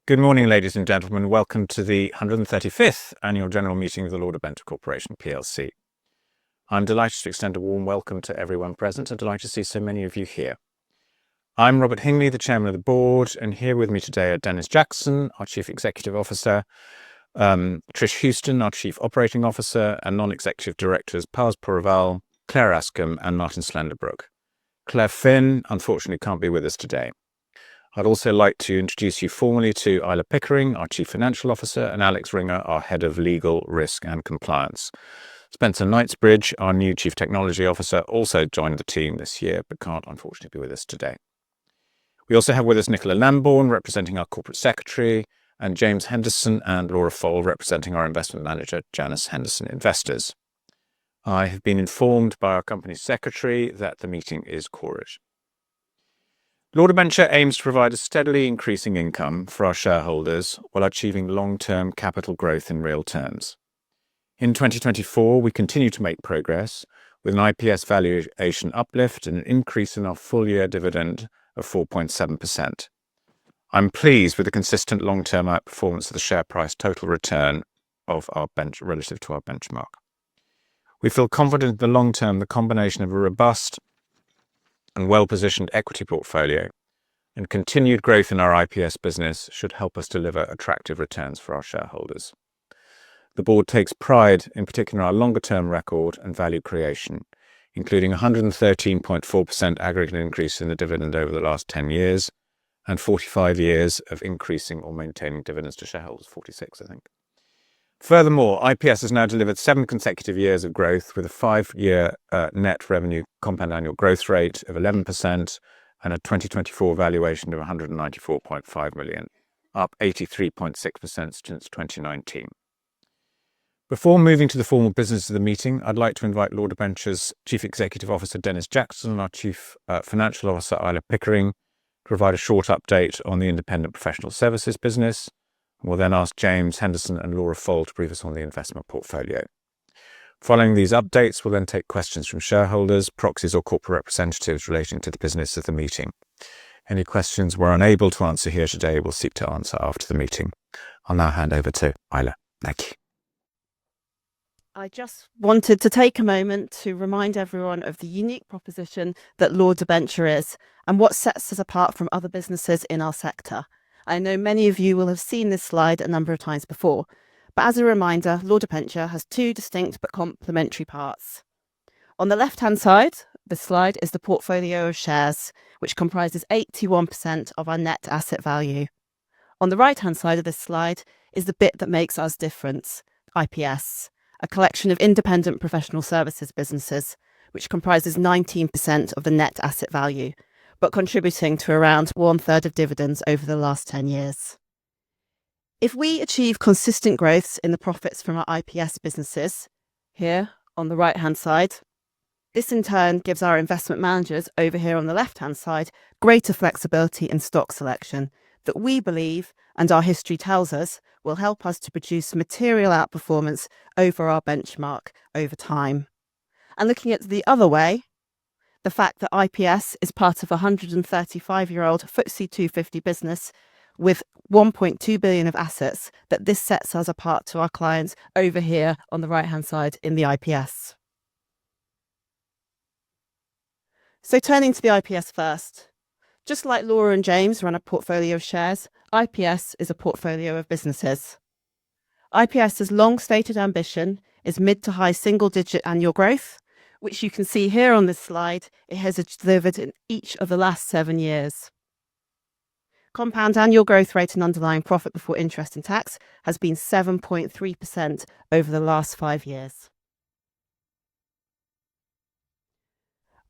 Good morning, ladies and gentlemen. Welcome to the 135th Annual General Meeting of the DEBENTURE Corporation PLC. I'm delighted to extend a warm welcome to everyone present and delighted to see so many of you here. I'm Robert Hingley, the Chairman of the Board, and here with me today are Dennis Jackson, our Chief Executive Officer, Trish Houston, our Chief Operating Officer, and Non-Executive Directors Paz Puraval, Claire Ascombe, and Martin Slenderbrook. Claire Finn, unfortunately, can't be with us today. I'd also like to introduce you formally to Isla Pickering, our Chief Financial Officer, and Alex Ringer, our Head of Legal, Risk and Compliance. Spencer Knightsbridge, our new Chief Technology Officer, also joined the team this year, but can't unfortunately be with us today. We also have with us Nicola Lambourne, representing our Corporate Secretary, and James Henderson and Laura Fole, representing our Investment Manager, Janice Henderson Investors. I have been informed by our Company Secretary that the meeting is quorate. DEBENTURE aims to provide a steadily increasing income for our shareholders while achieving long-term capital growth in real terms. In 2024, we continue to make progress with an IPS valuation uplift and an increase in our full-year dividend of 4.7%. I'm pleased with the consistent long-term outperformance of the share price total return of our relative to our benchmark. We feel confident in the long term the combination of a robust and well-positioned equity portfolio and continued growth in our IPS business should help us deliver attractive returns for our shareholders. The board takes pride in particular in our longer-term record and value creation, including 113.4% aggregate increase in the dividend over the last 10 years and 45 years of increasing or maintaining dividends to shareholders, 46, I think. Furthermore, IPS has now delivered 7 consecutive years of growth with a 5-year net revenue compound annual growth rate of 11% and a 2024 valuation of 194.5 million, up 83.6% since 2019. Before moving to the formal business of the meeting, I'd like to invite DEBENTURE's Chief Executive Officer Dennis Jackson and our Chief Financial Officer Isla Pickering to provide a short update on the independent professional services business. We'll then ask James Henderson and Laura Fole to brief us on the investment portfolio. Following these updates, we'll then take questions from shareholders, proxies or corporate representatives relating to the business of the meeting. Any questions we're unable to answer here today, we'll seek to answer after the meeting. I'll now hand over to Isla. Thank you. I just wanted to take a moment to remind everyone of the unique proposition that DEBENTURE is and what sets us apart from other businesses in our sector. I know many of you will have seen this slide a number of times before, but as a reminder, DEBENTURE has 2 distinct but complementary parts. On the left-hand side of the slide is the portfolio of shares, which comprises 81% of our net asset value. On the right-hand side of this slide is the bit that makes us different, IPS, a collection of independent professional services businesses, which comprises 19% of the net asset value, but contributing to around 1/3 of dividends over the last 10 years. If we achieve consistent growths in the profits from our IPS businesses, here on the right-hand side, this in turn gives our investment managers over here on the left-hand side greater flexibility in stock selection that we believe, and our history tells us, will help us to produce material outperformance over our benchmark over time. And looking at the other way, the fact that IPS is part of a 135-year-old FTSE 250 business with 1.2 billion of assets, that this sets us apart to our clients over here on the right-hand side in the IPS. So turning to the IPS first. Just like Laura and James run a portfolio of shares, IPS is a portfolio of businesses. IPS's long-stated ambition is mid to high single-digit annual growth, which you can see here on this slide. It has delivered in each of the last 7 years. Compound annual growth rate and underlying profit before interest and tax has been 7.3% over the last 5 years.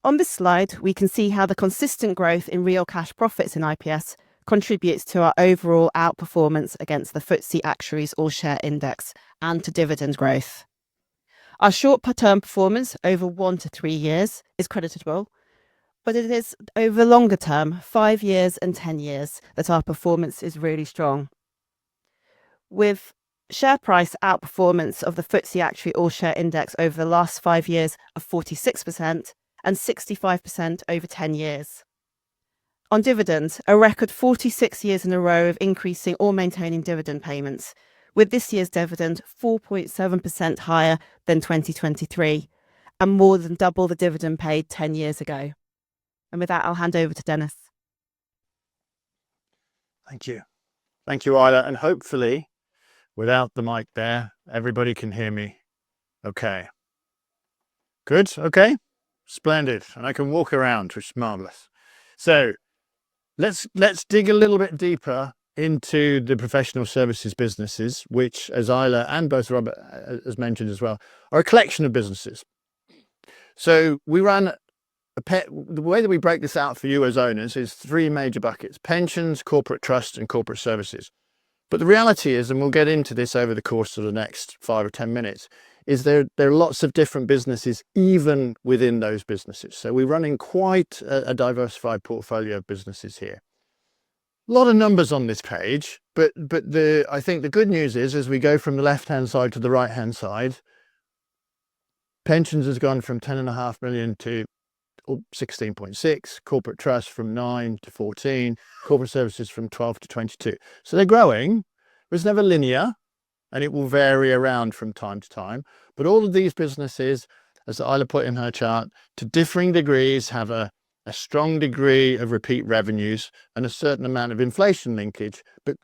On this slide, we can see how the consistent growth in real cash profits in IPS contributes to our overall outperformance against the FTSE Actuaries All-Share Index and to dividend growth. Our short-term performance over 1 to 3 years is creditable, but it is over longer term, 5 years and 10 years, that our performance is really strong. With share price outperformance of the FTSE Actuary All-Share Index over the last 5 years of 46% and 65% over 10 years. On dividends, a record 46 years in a row of increasing or maintaining dividend payments, with this year's dividend 4.7% higher than 2023 and more than double the dividend paid 10 years ago. And with that, I'll hand over to Dennis. Thank you. Thank you, Isla. And hopefully, without the mic there, everybody can hear me okay. Good? Okay? Splendid. And I can walk around, which is marvellous. So let's dig a little bit deeper into the professional services businesses, which, as Isla and both Robert has mentioned as well, are a collection of businesses. So we run the way that we break this out for you as owners is 3 major buckets: pensions, corporate trust, and corporate services. But the reality is, and we'll get into this over the course of the next 5 or 10 minutes, is there are lots of different businesses even within those businesses. So we're running quite a diversified portfolio of businesses here. A lot of numbers on this page, but I think the good news is, as we go from the left-hand side to the right-hand side, pensions has gone from 10.5 million to 16.6, corporate trust from 9 to 14, corporate services from 12 to 22. So they're growing. It's never linear, and it will vary around from time to time. But all of these businesses, as Isla put in her chart, to differing degrees have a strong degree of repeat revenues and a certain amount of inflation linkage. But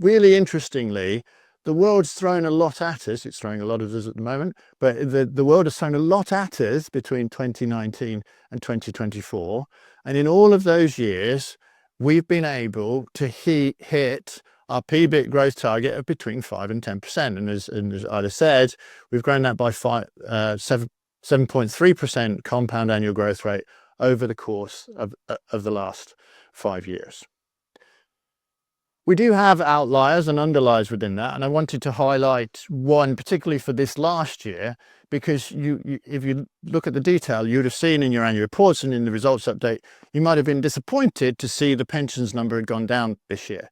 really interestingly, the world's thrown a lot at us. It's throwing a lot at us at the moment, but the world has thrown a lot at us between 2019 and 2024. And in all of those years, we've been able to hit our PBIT growth target of between 5 and 10%. And as Ida said, we've grown that by 7.3% compound annual growth rate over the course of the last 5 years. We do have outliers and underliers within that, and I wanted to highlight one particularly for this last year, because if you look at the detail, you'd have seen in your annual reports and in the results update, you might have been disappointed to see the pensions number had gone down this year.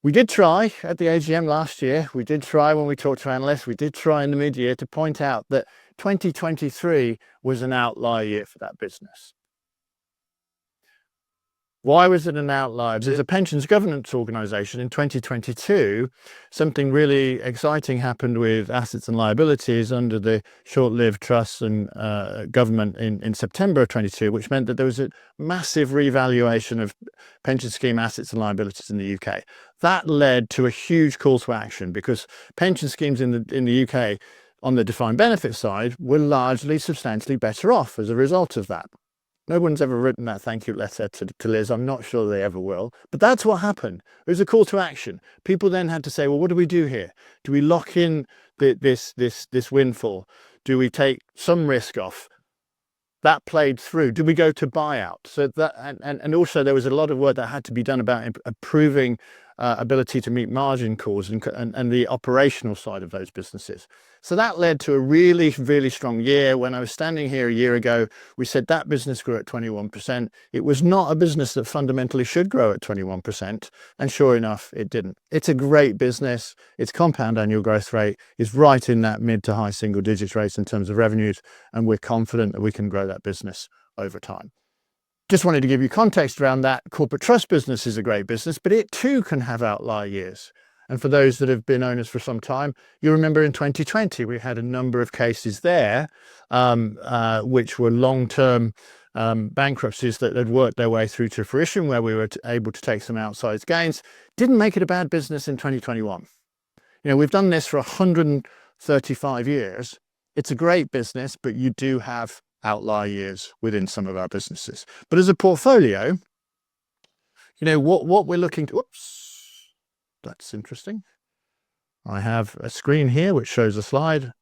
We did try at the AGM last year, we did try when we talked to analysts, we did try in the mid-year to point out that 2023 was an outlier year for that business. Why was it an outlier? As a pensions governance organisation in 2022, something really exciting happened with assets and liabilities under the short-lived trusts and government in September of 22, which meant that there was a massive revaluation of pension scheme assets and liabilities in the UK. That led to a huge call to action, because pension schemes in the UK on the defined benefit side were largely substantially better off as a result of that. No one's ever written that thank you letter to Liz. I'm not sure they ever will. But that's what happened. It was a call to action. People then had to say, well, what do we do here? Do we lock in this windfall? Do we take some risk off? That played through. Do we go to buyout? So that and also there was a lot of work that had to be done about improving ability to meet margin calls and the operational side of those businesses. So that led to a really, really strong year. When I was standing here a year ago, we said that business grew at 21%. It was not a business that fundamentally should grow at 21%. And sure enough, it didn't. It's a great business. Its compound annual growth rate is right in that mid to high single digit rates in terms of revenues. And we're confident that we can grow that business over time. Just wanted to give you context around that. Corporate trust business is a great business, but it too can have outlier years. And for those that have been owners for some time, you remember in 2020, we had a number of cases there, which were long-term bankruptcies that had worked their way through to fruition, where we were able to take some outsized gains. Didn't make it a bad business in 2021. You know, we've done this for 135 years. It's a great business, but you do have outlier years within some of our businesses. But as a portfolio, you know, what we're looking to, whoops, that's interesting. I have a screen here which shows a slide,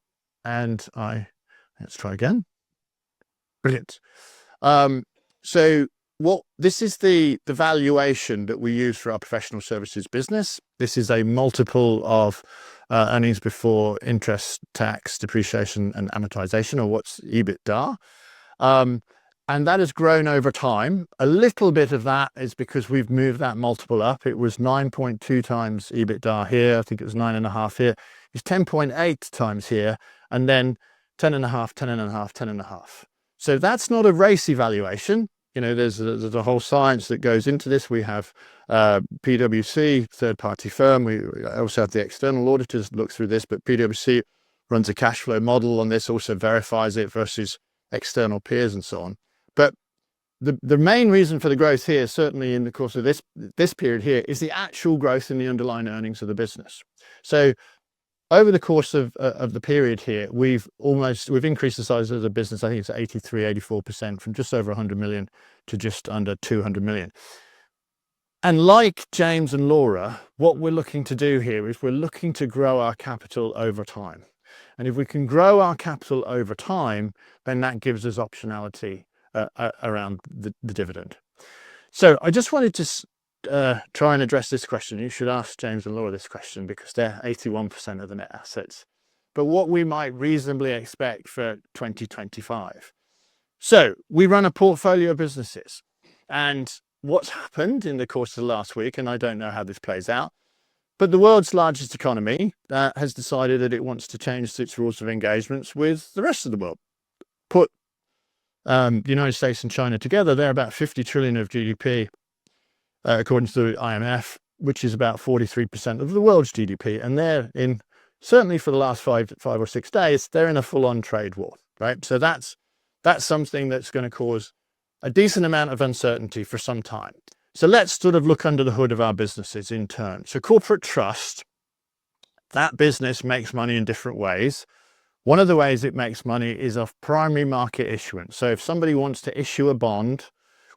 and let's try again. Brilliant. So this is the valuation that we use for our professional services business. This is a multiple of earnings before interest, tax, depreciation and amortization, or what's EBITDA. And that has grown over time. A little bit of that is because we've moved that multiple up. It was 9.2 times EBITDA here. I think it was 9.5 here. It's 10.8 times here, and then 10.5, 10.5, 10.5. So that's not a racy valuation. there's a whole science that goes into this. We have PwC, third-party firm. We also have the external auditors look through this, but PwC runs a cash flow model on this, also verifies it versus external peers and so on. But the main reason for the growth here, certainly in the course of this period here, is the actual growth in the underlying earnings of the business. So over the course of the period here, we've increased the size of the business. I think it's 84% from just over 100 million to just under 200 million. And like James and Laura, what we're looking to do here is we're looking to grow our capital over time. And if we can grow our capital over time, then that gives us optionality around the dividend. So I just wanted to try and address this question. You should ask James and Laura this question because they're 81% of the net assets. But what we might reasonably expect for 2025. So we run a portfolio of businesses, and what's happened in the course of the last week, and I don't know how this plays out, but the world's largest economy has decided that it wants to change its rules of engagements with the rest of the world. Put the United States and China together, they're about 50 trillion of GDP, according to the IMF, which is about 43% of the world's GDP. And they're in, certainly for the last five or 6 days, they're in a full-on trade war, right? So that's something that's going to cause a decent amount of uncertainty for some time. So let's sort of look under the hood of our businesses in turn. So corporate trust, that business makes money in different ways. One of the ways it makes money is off primary market issuance. So if somebody wants to issue a bond,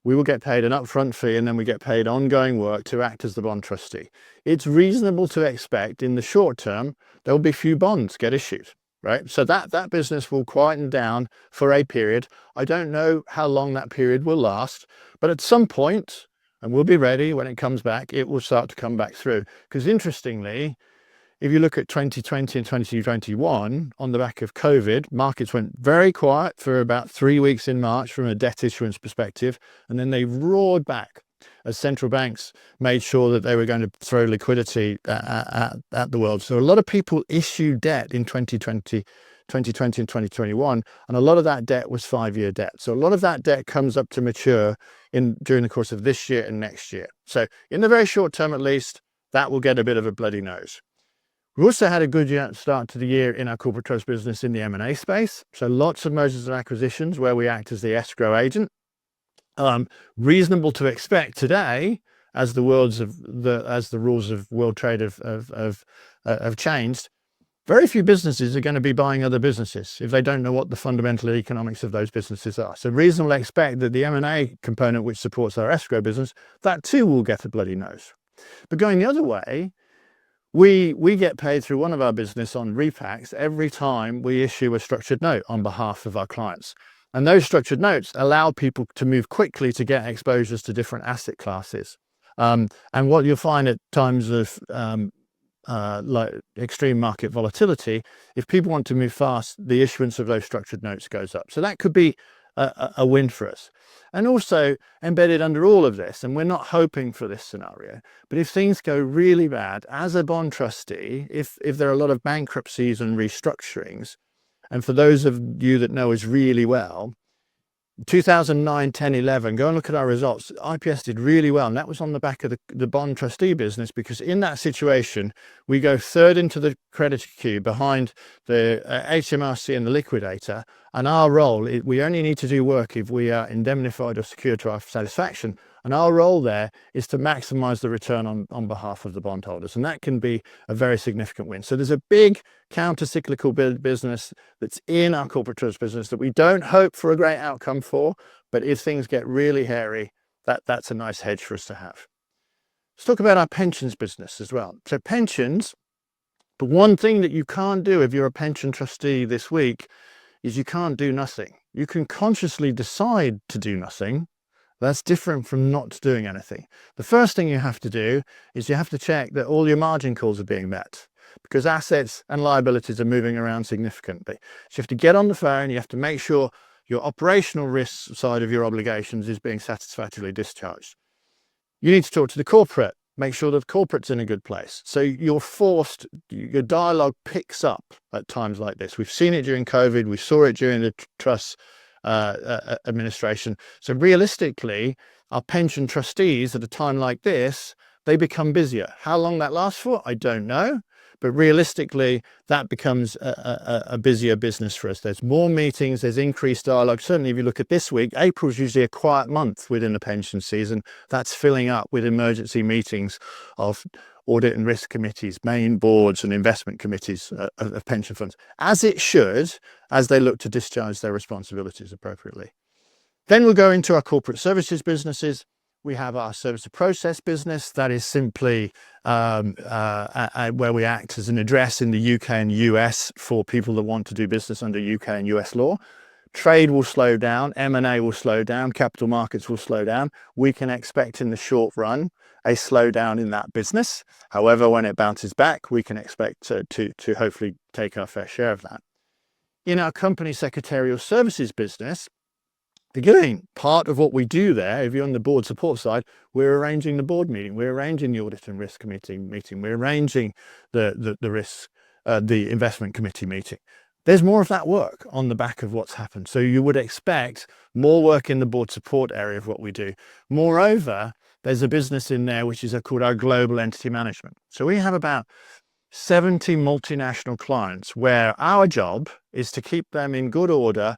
we will get paid an upfront fee and then we get paid ongoing work to act as the bond trustee. It's reasonable to expect in the short term, there will be few bonds get issued, right? So that business will quieten down for a period. I don't know how long that period will last, but at some point, and we'll be ready when it comes back, it will start to come back through. Because interestingly, if you look at 2020 and 2021, on the back of COVID, markets went very quiet for about 3 weeks in March from a debt issuance perspective, and then they roared back as central banks made sure that they were going to throw liquidity at the world. So a lot of people issued debt in 2020 and 2021, and a lot of that debt was 5-year debt. So a lot of that debt comes up to mature during the course of this year and next year. So in the very short term, at least, that will get a bit of a bloody nose. We also had a good start to the year in our corporate trust business in the M&A space. So lots of mergers and acquisitions where we act as the escrow agent. Reasonable to expect today, as the rules of world trade have changed, very few businesses are going to be buying other businesses if they don't know what the fundamental economics of those businesses are. So reasonable to expect that the M&A component, which supports our escrow business, that too will get a bloody nose. But going the other way, we get paid through one of our business on repacks every time we issue a structured note on behalf of our clients. And those structured notes allow people to move quickly to get exposures to different asset classes. And what you'll find at times of like extreme market volatility, if people want to move fast, the issuance of those structured notes goes up. So that could be a win for us. And also embedded under all of this, and we're not hoping for this scenario, but if things go really bad, as a bond trustee, if there are a lot of bankruptcies and restructurings, and for those of you that know us really well, 2009, 10, 11, go and look at our results. IPS did really well, and that was on the back of the bond trustee business, because in that situation, we go third into the creditor queue behind the HMRC and the liquidator, and our role, we only need to do work if we are indemnified or secured to our satisfaction, and our role there is to maximize the return on behalf of the bondholders, and that can be a very significant win. So there's a big counter-cyclical business that's in our corporate trust business that we don't hope for a great outcome for, but if things get really hairy, that's a nice hedge for us to have. Let's talk about our pensions business as well. So pensions, but one thing that you can't do if you're a pension trustee this week is you can't do nothing. You can consciously decide to do nothing. That's different from not doing anything. The first thing you have to do is you have to check that all your margin calls are being met, because assets and liabilities are moving around significantly. So you have to get on the phone, you have to make sure your operational risk side of your obligations is being satisfactorily discharged. You need to talk to the corporate, make sure that the corporate's in a good place. So you're forced, your dialogue picks up at times like this. We've seen it during COVID, we saw it during the trust administration. So realistically, our pension trustees at a time like this, they become busier. How long that lasts for, I don't know. But realistically, that becomes a busier business for us. There's more meetings, there's increased dialogue. Certainly, if you look at this week, April is usually a quiet month within the pension season. That's filling up with emergency meetings of audit and risk committees, main boards and investment committees of pension funds, as it should, as they look to discharge their responsibilities appropriately. Then we'll go into our corporate services businesses. We have our service to process business. That is simply where we act as an address in the UK and US for people that want to do business under UK and US law. Trade will slow down, M&A will slow down, capital markets will slow down. We can expect in the short run a slowdown in that business. However, when it bounces back, we can expect to hopefully take our fair share of that. In our company secretarial services business, again, part of what we do there, if you're on the board support side, we're arranging the board meeting, we're arranging the audit and risk committee meeting, we're arranging the investment committee meeting. There's more of that work on the back of what's happened. So you would expect more work in the board support area of what we do. Moreover, there's a business in there which is called our global entity management. So we have about 70 multinational clients where our job is to keep them in good order,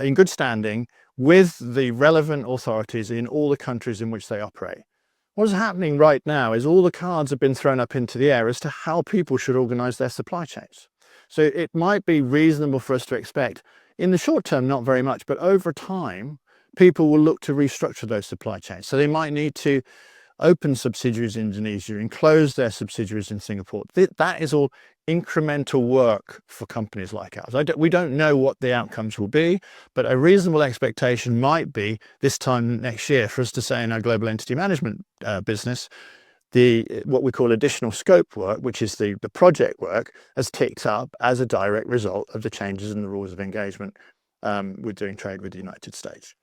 in good standing with the relevant authorities in all the countries in which they operate. What is happening right now is all the cards have been thrown up into the air as to how people should organize their supply chains. So it might be reasonable for us to expect, in the short term, not very much, but over time, people will look to restructure those supply chains. So they might need to open subsidiaries in Indonesia and close their subsidiaries in Singapore. That is all incremental work for companies like ours. We don't know what the outcomes will be, but a reasonable expectation might be this time next year for us to say in our global entity management business, what we call additional scope work, which is the project work, has ticked up as a direct result of the changes in the rules of engagement with doing trade with the United States.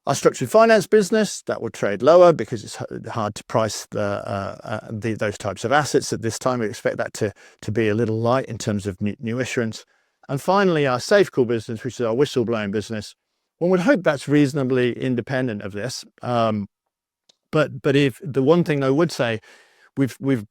Our structured finance business, that will trade lower because it's hard to price those types of assets at this time. We expect that to be a little light in terms of new issuance. And finally, our SafeCall business, which is our whistleblowing business. One would hope that's reasonably independent of this. But if the one thing I would say, we've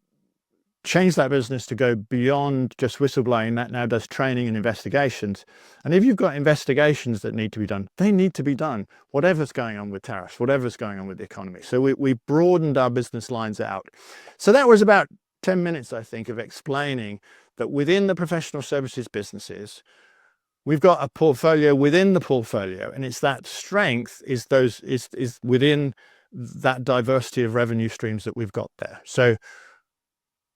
changed that business to go beyond just whistleblowing. That now does training and investigations. And if you've got investigations that need to be done, they need to be done, whatever's going on with tariffs, whatever's going on with the economy. So we broadened our business lines out. So that was about 10 minutes, I think, of explaining that within the professional services businesses, we've got a portfolio within the portfolio, and it's that strength is within that diversity of revenue streams that we've got there. So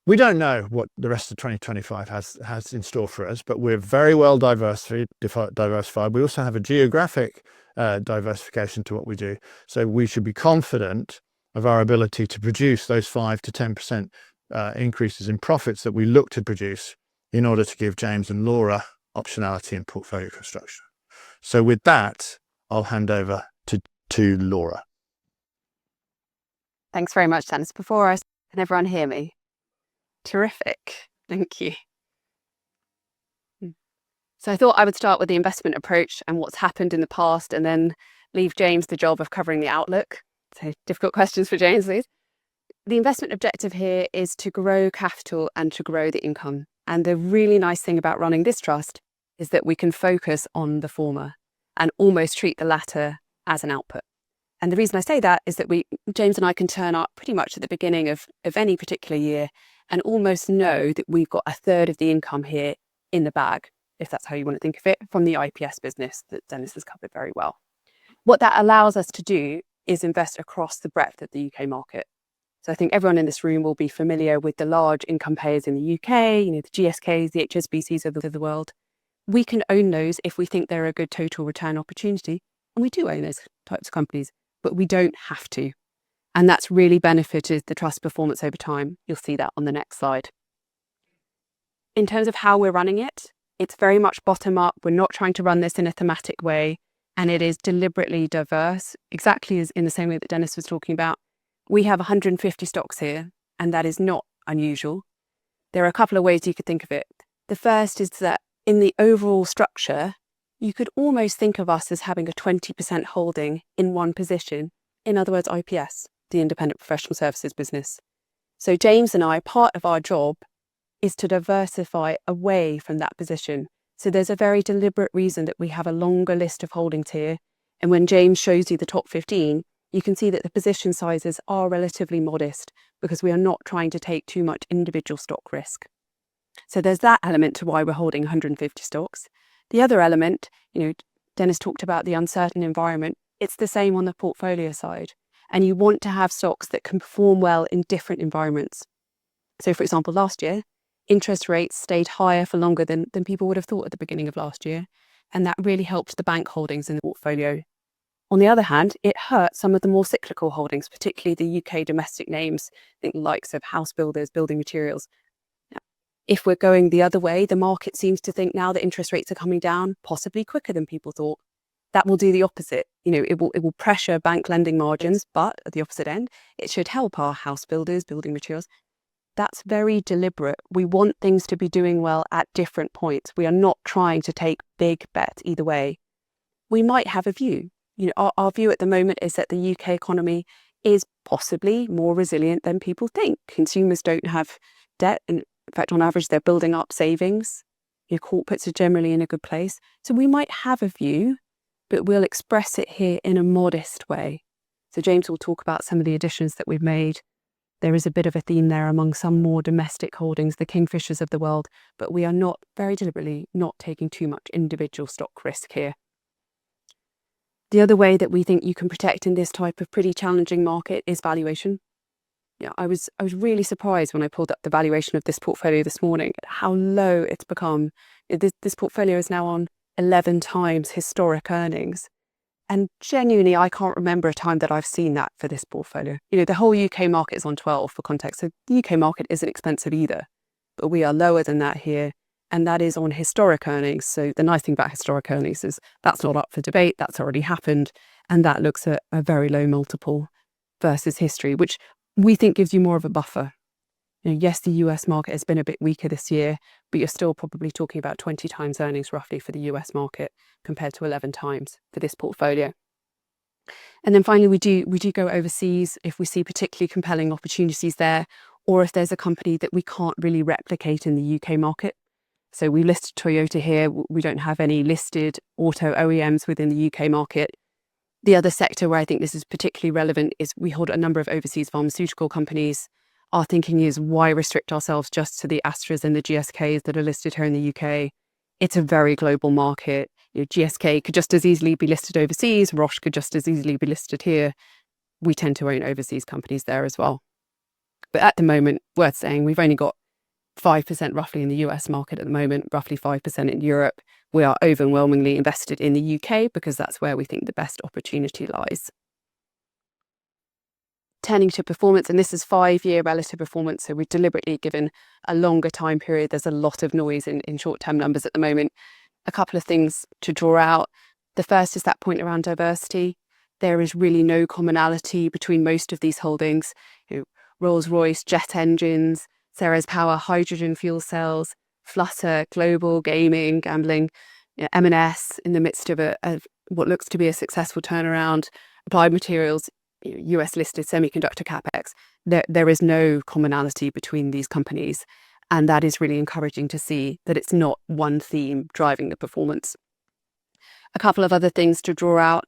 we don't know what the rest of 2025 has in store for us, but we're very well diversified. We also have a geographic diversification to what we do. So we should be confident of our ability to produce those 5 to 10% increases in profits that we look to produce in order to give James and Laura optionality in portfolio construction. So with that, I'll hand over to Laura. Thanks very much, Dennis. Can everyone hear me? Terrific. Thank you. So I thought I would start with the investment approach and what's happened in the past, and then leave James the job of covering the outlook. So difficult questions for James, please. The investment objective here is to grow capital and to grow the income. And the really nice thing about running this trust is that we can focus on the former and almost treat the latter as an output. And the reason I say that is that James and I can turn up pretty much at the beginning of any particular year and almost know that we've got a third of the income here in the bag, if that's how you want to think of it, from the IPS business that Dennis has covered very well. What that allows us to do is invest across the breadth of the UK market. So I think everyone in this room will be familiar with the large income payers in the UK, the GSKs, the HSBCs of the world. We can own those if we think they're a good total return opportunity, and we do own those types of companies, but we don't have to. And that's really benefited the trust performance over time. You'll see that on the next slide. In terms of how we're running it, it's very much bottom up. We're not trying to run this in a thematic way, and it is deliberately diverse, exactly as in the same way that Dennis was talking about. We have 150 stocks here, and that is not unusual. There are a couple of ways you could think of it. The first is that in the overall structure, you could almost think of us as having a 20% holding in one position. In other words, IPS, the independent professional services business. So James and I, part of our job is to diversify away from that position. So there's a very deliberate reason that we have a longer list of holdings here. And when James shows you the top 15, you can see that the position sizes are relatively modest because we are not trying to take too much individual stock risk. So there's that element to why we're holding 150 stocks. The other element, Dennis talked about the uncertain environment. It's the same on the portfolio side. And you want to have stocks that can perform well in different environments. So for example, last year, interest rates stayed higher for longer than people would have thought at the beginning of last year. And that really helped the bank holdings in the portfolio. On the other hand, it hurt some of the more cyclical holdings, particularly the UK domestic names, think the likes of house builders, building materials. Now, if we're going the other way, the market seems to think now that interest rates are coming down, possibly quicker than people thought. That will do the opposite. It will pressure bank lending margins, but at the opposite end, it should help our house builders, building materials. That's very deliberate. We want things to be doing well at different points. We are not trying to take big bets either way. We might have a view. Our view at the moment is that the UK economy is possibly more resilient than people think. Consumers don't have debt. And in fact, on average, they're building up savings. Corporates are generally in a good place. So we might have a view, but we'll express it here in a modest way. So James will talk about some of the additions that we've made. There is a bit of a theme there among some more domestic holdings, the Kingfishers of the world, but we are not, very deliberately, not taking too much individual stock risk here. The other way that we think you can protect in this type of pretty challenging market is valuation. I was really surprised when I pulled up the valuation of this portfolio this morning at how low it's become. This portfolio is now on 11 times historic earnings. And genuinely, I can't remember a time that I've seen that for this portfolio. The whole UK market is on 12 for context. So the UK market isn't expensive either, but we are lower than that here. And that is on historic earnings. So the nice thing about historic earnings is that's not up for debate. That's already happened. And that looks at a very low multiple versus history, which we think gives you more of a buffer. Yes, the US market has been a bit weaker this year, but you're still probably talking about 20 times earnings roughly for the US market compared to 11 times for this portfolio. And then finally, we do go overseas if we see particularly compelling opportunities there, or if there's a company that we can't really replicate in the UK market. So we listed Toyota here. We don't have any listed auto OEMs within the UK market. The other sector where I think this is particularly relevant is we hold a number of overseas pharmaceutical companies. Our thinking is, why restrict ourselves just to the Astras and the GSKs that are listed here in the UK? It's a very global market. GSK could just as easily be listed overseas. Roche could just as easily be listed here. We tend to own overseas companies there as well. But at the moment, worth saying, we've only got 5% roughly in the US market at the moment, roughly 5% in Europe. We are overwhelmingly invested in the UK because that's where we think the best opportunity lies. Turning to performance, and this is 5-year relative performance, so we've deliberately given a longer time period. There's a lot of noise in short-term numbers at the moment. A couple of things to draw out. The first is that point around diversity. There is really no commonality between most of these holdings. Rolls-Royce, jet engines, Ceres Power, hydrogen fuel cells, Flutter, global gaming, gambling, M&S in the midst of what looks to be a successful turnaround, Applied Materials, US listed semiconductor capex. There is no commonality between these companies, and that is really encouraging to see that it's not one theme driving the performance. A couple of other things to draw out.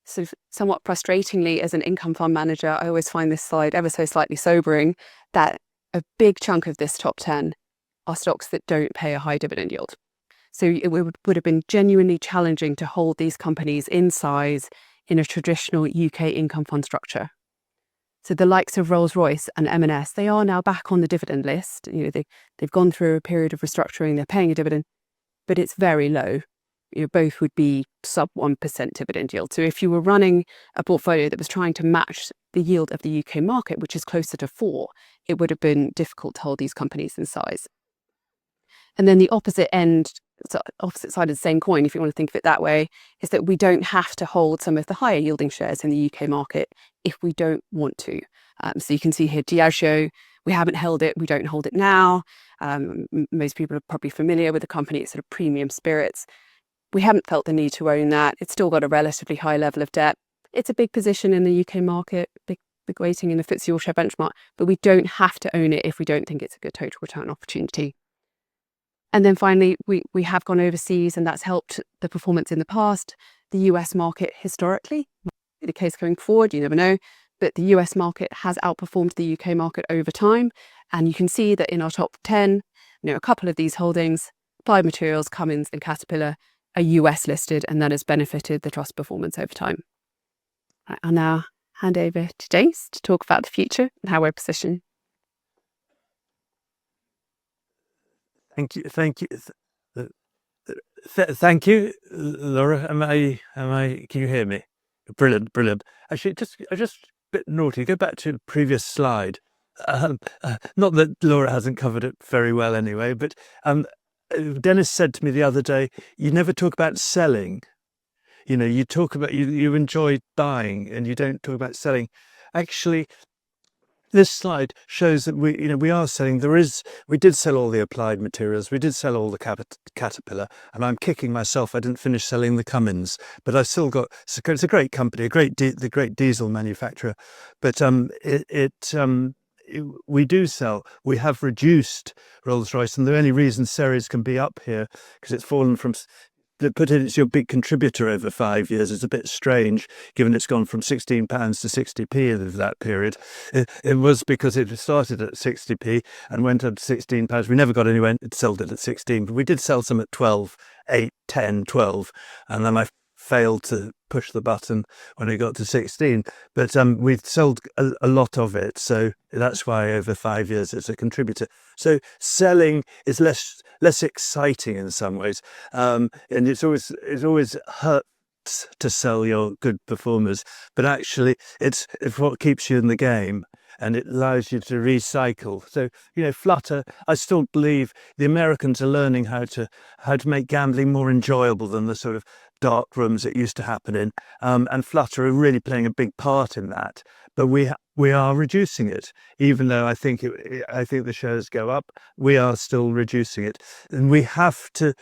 So somewhat frustratingly, as an income fund manager, I always find this slide ever so slightly sobering, that a big chunk of this top 10 are stocks that don't pay a high dividend yield. So it would have been genuinely challenging to hold these companies in size in a traditional UK income fund structure. So the likes of Rolls-Royce and M&S, they are now back on the dividend list. They've gone through a period of restructuring, they're paying a dividend, but it's very low. Both would be sub 1% dividend yield. So if you were running a portfolio that was trying to match the yield of the UK market, which is closer to 4, it would have been difficult to hold these companies in size. And then the opposite side of the same coin, if you want to think of it that way, is that we don't have to hold some of the higher yielding shares in the UK market if we don't want to. So you can see here Diageo, we haven't held it, we don't hold it now. Most people are probably familiar with the company, it's sort of premium spirits. We haven't felt the need to own that. It's still got a relatively high level of debt. It's a big position in the UK market, big weighting in the FTSE All-Share benchmark, but we don't have to own it if we don't think it's a good total return opportunity. And then finally, we have gone overseas, and that's helped the performance in the past. The US market historically, might be the case going forward, you never know, but the US market has outperformed the UK market over time. And you can see that in our top 10, a couple of these holdings, Applied Materials, Cummins and Caterpillar, are US listed, and that has benefited the trust performance over time. Right, I'll now hand over to James to talk about the future and how we're positioned. Thank you. Thank you, Laura. Can you hear me? Brilliant. Actually, I just a bit naughty. Go back to the previous slide. Not that Laura hasn't covered it very well anyway, but Dennis said to me the other day, you never talk about selling. You talk about, you enjoy buying and you don't talk about selling. Actually, this slide shows that we are selling. We did sell all the Applied Materials. We did sell all the Caterpillar, and I'm kicking myself I didn't finish selling the Cummins, but I still got. It's a great company, the great diesel manufacturer. But we do sell. We have reduced Rolls-Royce, and the only reason Ceres can be up here because it's fallen from. It's your big contributor over 5 years. It's a bit strange, given it's gone from £16 to 60p over that period. It was because it started at 60p and went up to £16. We never got anywhere. It sold it at 16, but we did sell some at 12, 8, 10, 12, and then I failed to push the button when it got to 16. But we've sold a lot of it, so that's why over 5 years it's a contributor. So selling is less exciting in some ways, and it's always hurts to sell your good performers, but actually it's what keeps you in the game. And it allows you to recycle. So, Flutter, I still believe the Americans are learning how to make gambling more enjoyable than the sort of dark rooms it used to happen in. And Flutter are really playing a big part in that. But we are reducing it, even though I think the shares go up. We are still reducing it, and we have to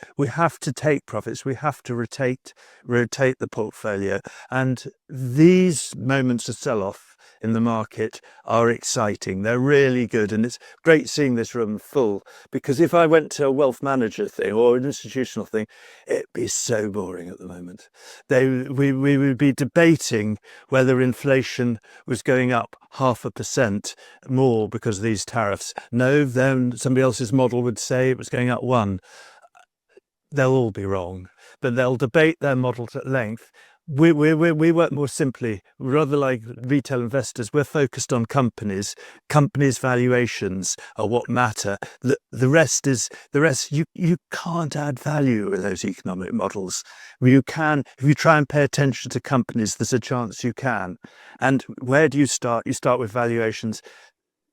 take profits. We have to rotate the portfolio, and these moments of sell-off in the market are exciting. They're really good, and it's great seeing this room full, because if I went to a wealth manager thing or an institutional thing, it'd be so boring at the moment. We would be debating whether inflation was going up 0.5% more because of these tariffs. No, then somebody else's model would say it was going up 1%. They'll all be wrong, but they'll debate their models at length. We work more simply. Rather like retail investors, we're focused on companies. Companies' valuations are what matter. The rest, you can't add value with those economic models. You can, if you try and pay attention to companies, there's a chance you can. And where do you start? You start with valuations.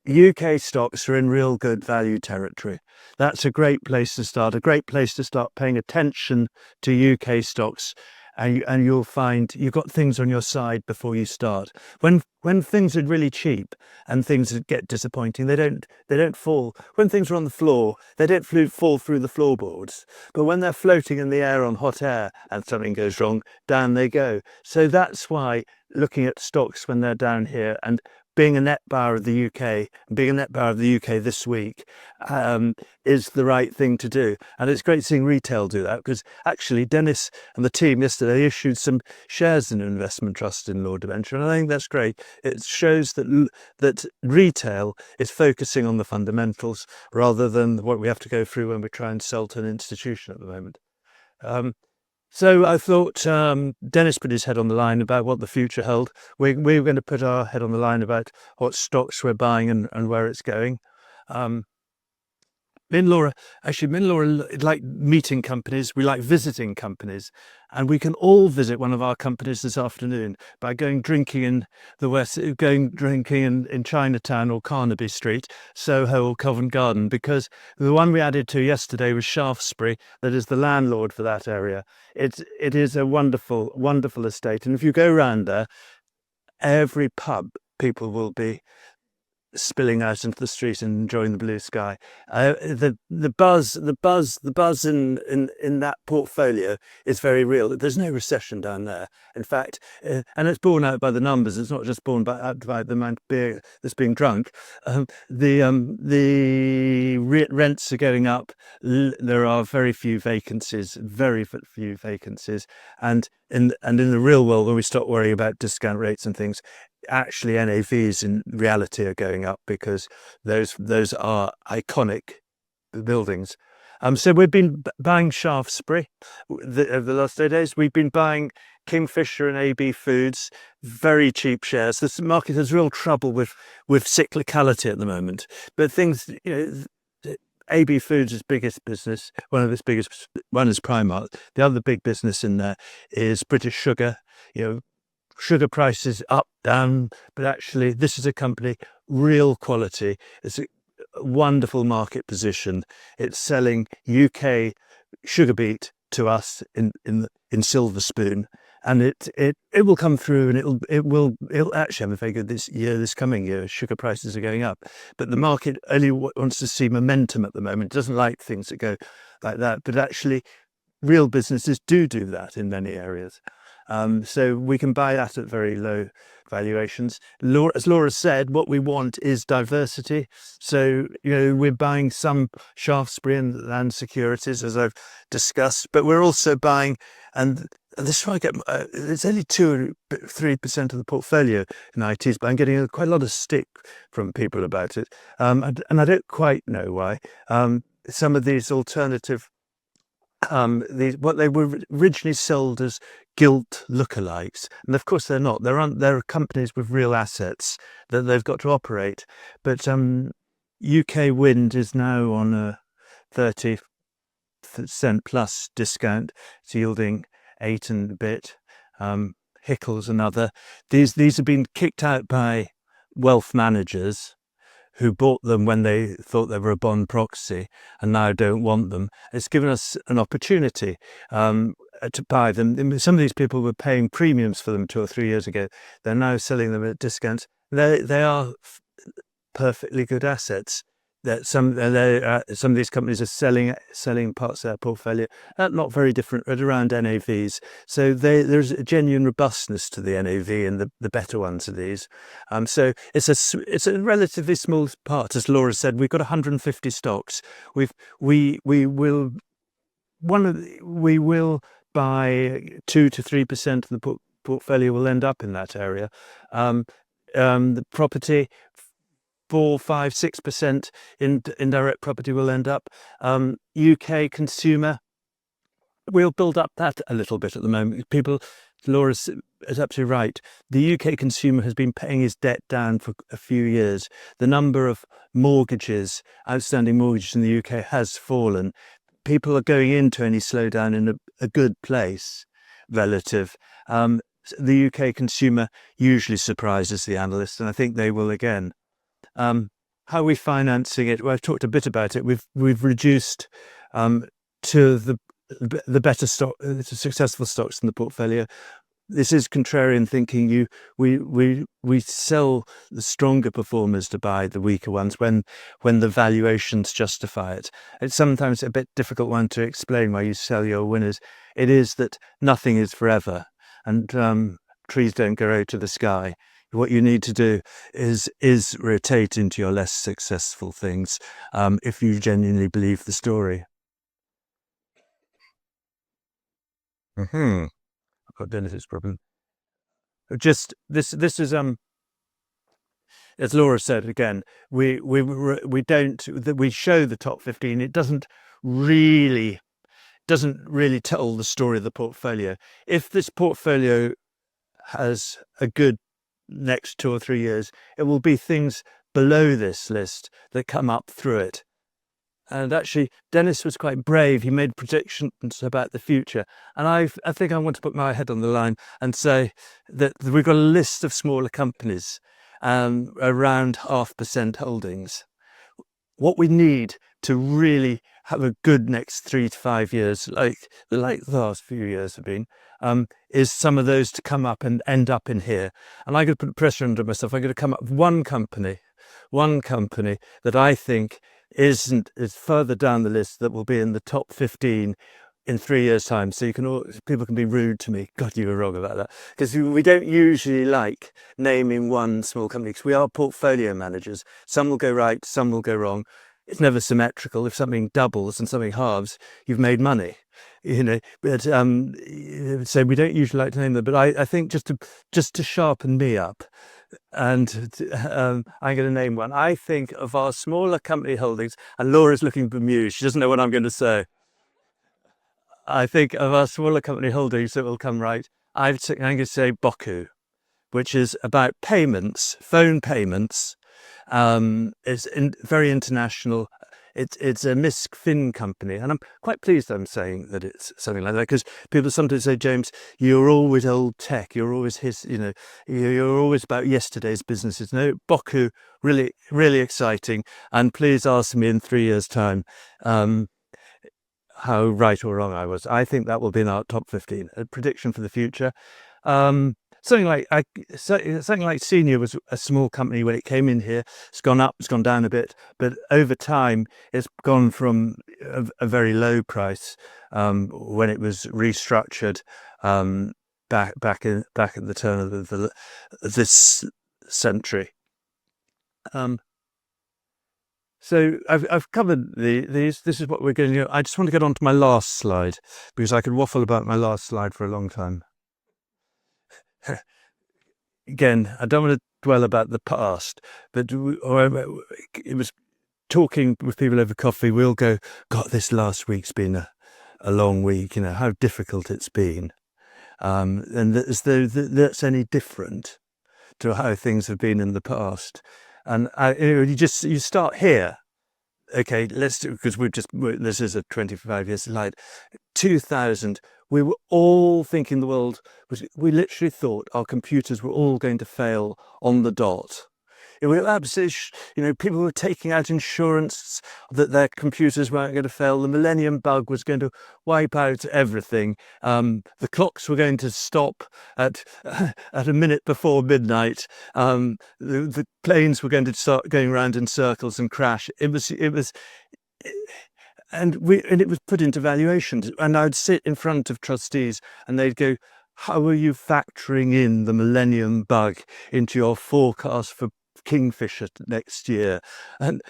UK stocks are in real good value territory. That's a great place to start. A great place to start paying attention to UK stocks. And you'll find you've got things on your side before you start. When things are really cheap and things get disappointing, they don't fall. When things are on the floor, they don't fall through the floorboards. But when they're floating in the air on hot air and something goes wrong, down they go. So that's why looking at stocks when they're down here and being a net buyer of the UK, this week, is the right thing to do. And it's great seeing retail do that, because actually Dennis and the team yesterday issued some shares in an investment trust in Lord Debenture, and I think that's great. It shows that retail is focusing on the fundamentals rather than what we have to go through when we try and sell to an institution at the moment. So I thought Dennis put his head on the line about what the future held. We're going to put our head on the line about what stocks we're buying and where it's going. Me and Laura like meeting companies. We like visiting companies, and we can all visit one of our companies this afternoon by going drinking in the West, in Chinatown or Carnaby Street, Soho or Covent Garden, because the one we added to yesterday was Shaftesbury, that is the landlord for that area. It is a wonderful, wonderful estate, and if you go around there, every pub people will be spilling out into the street and enjoying the blue sky. The buzz in that portfolio is very real. There's no recession down there. In fact, and it's borne out by the numbers. It's not just borne out by the amount of beer that's being drunk. The rents are going up. There are very few vacancies, and in the real world, when we stop worrying about discount rates and things, actually NAVs in reality are going up because those are iconic buildings. So we've been buying Shaftesbury over the last 8 days. We've been buying Kingfisher and AB Foods, very cheap shares. This market has real trouble with cyclicality at the moment. But things, AB Foods' is biggest business, one of its biggest, one is Primark. The other big business in there is British Sugar. Sugar prices up, down, but actually this is a company, real quality. It's a wonderful market position. It's selling UK sugar beet to us in silver spoon, and it will come through, and it'll actually have a very good this coming year. Sugar prices are going up, but the market only wants to see momentum at the moment. It doesn't like things that go like that, but actually real businesses do that in many areas. So we can buy that at very low valuations. As Laura said, what we want is diversity. So, we're buying some Shaftesbury and land securities, as I've discussed, but we're also buying, and this is why I get, it's only 2 or 3% of the portfolio in ITs, but I'm getting quite a lot of stick from people about it. And I don't quite know why. Some of these alternative, what they were originally sold as gilt lookalikes, and of course they're not. They're companies with real assets that they've got to operate. But UK Wind is now on a 30% plus discount. It's yielding 8 and a bit. Hickle's another. These have been kicked out by wealth managers who bought them when they thought they were a bond proxy and now don't want them. It's given us an opportunity to buy them. Some of these people were paying premiums for them 2 or 3 years ago. They're now selling them at discounts. They are perfectly good assets. That some of these companies are selling parts of their portfolio not very different, at around NAVs. So there's a genuine robustness to the NAV and the better ones of these. So it's a relatively small part, as Laura said. We've got 150 stocks. We will buy 2 to 3% of the portfolio will end up in that area. The property, 4, 5, 6% in indirect property will end up. UK consumer, we'll build up that a little bit at the moment. Laura is absolutely right. The UK consumer has been paying his debt down for a few years. The number of outstanding mortgages in the UK has fallen. People are going into any slowdown in a good place relative. The UK consumer usually surprises the analysts, and I think they will again. How are we financing it? Well, I've talked a bit about it. We've reduced to the better stock, the successful stocks in the portfolio. This is contrarian thinking. We sell the stronger performers to buy the weaker ones when the valuations justify it. It's sometimes a bit difficult one to explain why you sell your winners. It is that nothing is forever, and trees don't grow to the sky. What you need to do is rotate into your less successful things if you genuinely believe the story. I've got Dennis's problem. Just this is as Laura said again. We show the top 15. It doesn't really tell the story of the portfolio. If this portfolio has a good next 2 or 3 years, it will be things below this list that come up through it. And actually, Dennis was quite brave. He made predictions about the future. And I think I want to put my head on the line and say that we've got a list of smaller companies, around 0.5% holdings. What we need to really have a good next 3 to 5 years, like the last few years have been, is some of those to come up and end up in here. And I could put pressure under myself. I'm going to come up with one company one company that I think is further down the list that will be in the top 15 in 3 years' time. So people can be rude to me. God, you were wrong about that. Because we don't usually like naming one small company, because we are portfolio managers. Some will go right, some will go wrong. It's never symmetrical. If something doubles and something halves, you've made money. But so we don't usually like to name them. But I think just to sharpen me up, and I'm going to name one. I think of our smaller company holdings, and Laura's looking bemused. She doesn't know what I'm going to say. I think of our smaller company holdings that will come right. I'm going to say Boku, which is about payments, phone payments. It's very international. It's a MISC-FIN company, and I'm quite pleased I'm saying that it's something like that, because people sometimes say, James, you're always old tech. You're always you're always about yesterday's businesses. No, Boku, really, really exciting. And please ask me in 3 years' time how right or wrong I was. I think that will be in our top 15. A prediction for the future. Something like Senior was a small company when it came in here. It's gone up, it's gone down a bit, but over time it's gone from a very low price when it was restructured back at the turn of this century. So I've covered these. This is what we're going to do. I just want to get on to my last slide, because I could waffle about my last slide for a long time. Again, I don't want to dwell about the past, but it was talking with people over coffee. We'll go, God, this last week's been a long week. How difficult it's been, and as though that's any different to how things have been in the past. And you start here. Okay, let's do, because this is a 25-year slide. 2000, we were all thinking the world we literally thought our computers were all going to fail on the dot. It was absolutely, people were taking out insurance that their computers weren't going to fail. The millennium bug was going to wipe out everything. The clocks were going to stop at a minute before midnight. The planes were going to start going around in circles and crash. And it was put into valuations. And I'd sit in front of trustees and they'd go, how are you factoring in the millennium bug into your forecast for Kingfisher next year? And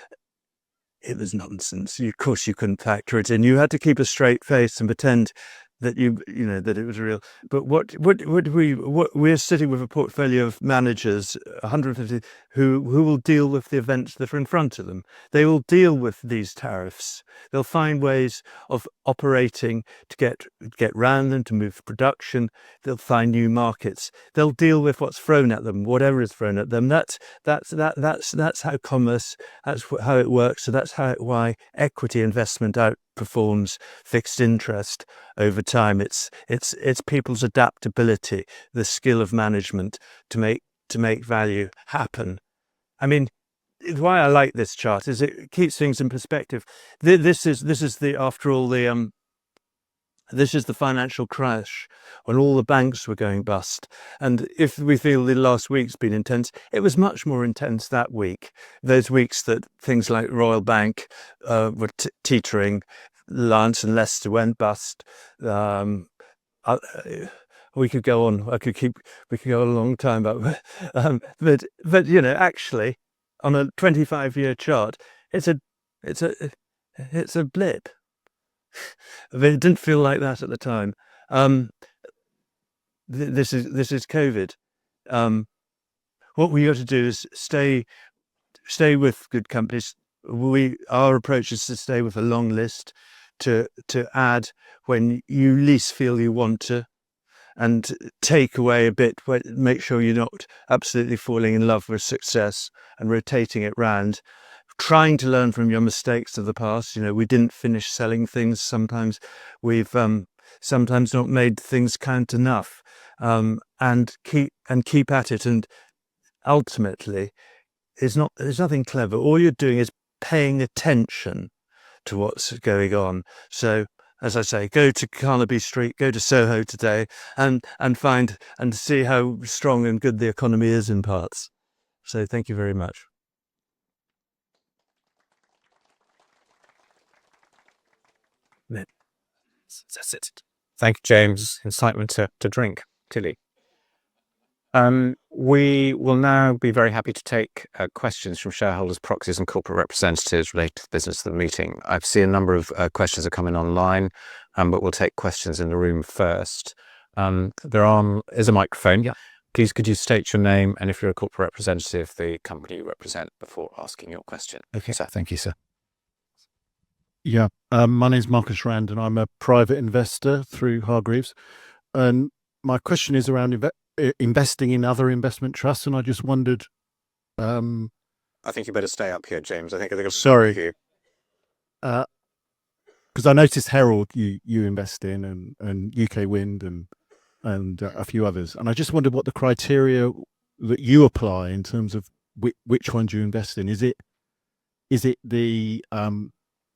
it was nonsense. Of course you couldn't factor it in. You had to keep a straight face and pretend that that it was real. But we're sitting with a portfolio of managers, 150, who will deal with the events that are in front of them. They will deal with these tariffs. They'll find ways of operating to get round them, to move production. They'll find new markets. They'll deal with what's thrown at them, whatever is thrown at them. That's how commerce. That's how it works. So that's why equity investment outperforms fixed interest over time. It's people's adaptability, the skill of management to make value happen. I mean, why I like this chart is it keeps things in perspective. This is the financial crash when all the banks were going bust. And if we feel the last week's been intense, it was much more intense that week. Those weeks that things like Royal Bank were teetering, Lance and Leicester went bust. We could go on. We could go a long time, but actually, on a 25-year chart, it's a blip. But it didn't feel like that at the time. This is COVID. What we got to do is stay with good companies. Our approach is to stay with a long list, to add when you least feel you want to, and take away a bit. Make sure you're not absolutely falling in love with success and rotating it round. Trying to learn from your mistakes of the past. We didn't finish selling things. Sometimes we've sometimes not made things count enough, and keep at it. And ultimately, there's nothing clever. All you're doing is paying attention to what's going on. So, as I say, go to Carnaby Street, go to Soho today, and find and see how strong and good the economy is in parts. So, thank you very much. That's it. Thank you, James. Incitement to drink, Tilly. We will now be very happy to take questions from shareholders, proxies, and corporate representatives related to the business of the meeting. I've seen a number of questions are coming online, but we'll take questions in the room first. There is a microphone. Yeah. Please, could you state your name and, if you're a corporate representative, the company you represent before asking your question? Okay. Sir. Thank you, sir. Yeah, my name's Marcus Rand, and I'm a private investor through Hargreaves. And my question is around investing in other investment trusts, and I just wondered. I think you better stay up here, James. I think Sorry. Because I noticed Herald you invest in, and UK Wind and a few others, and I just wondered what the criteria that you apply in terms of which ones you invest in. Is it the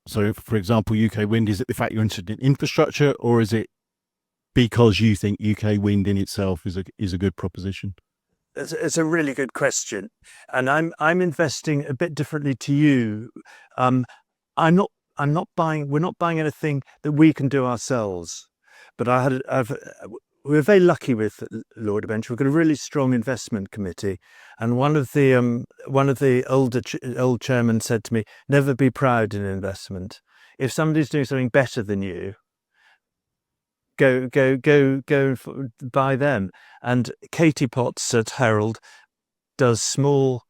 so, for example, UK Wind, is it the fact you're interested in infrastructure, or is it because you think UK Wind in itself is a good proposition? It's a really good question, and I'm investing a bit differently to you. I'm not buying. We're not buying anything that we can do ourselves. But we're very lucky with Lord Debenture. We've got a really strong investment committee, and one of the old chairmen said to me, "Never be proud in investment. If somebody's doing something better than you, go buy them." And Katie Potts at Herald does small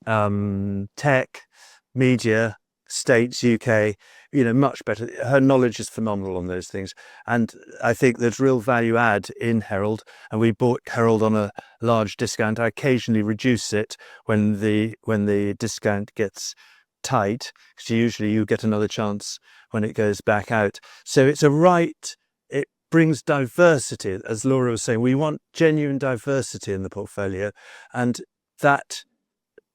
tech, media, States, UK, much better. Her knowledge is phenomenal on those things. And I think there's real value add in Herald. And we bought Herald on a large discount. I occasionally reduce it when the discount gets tight, because usually you get another chance when it goes back out. So it brings diversity. As Laura was saying, we want genuine diversity in the portfolio, and that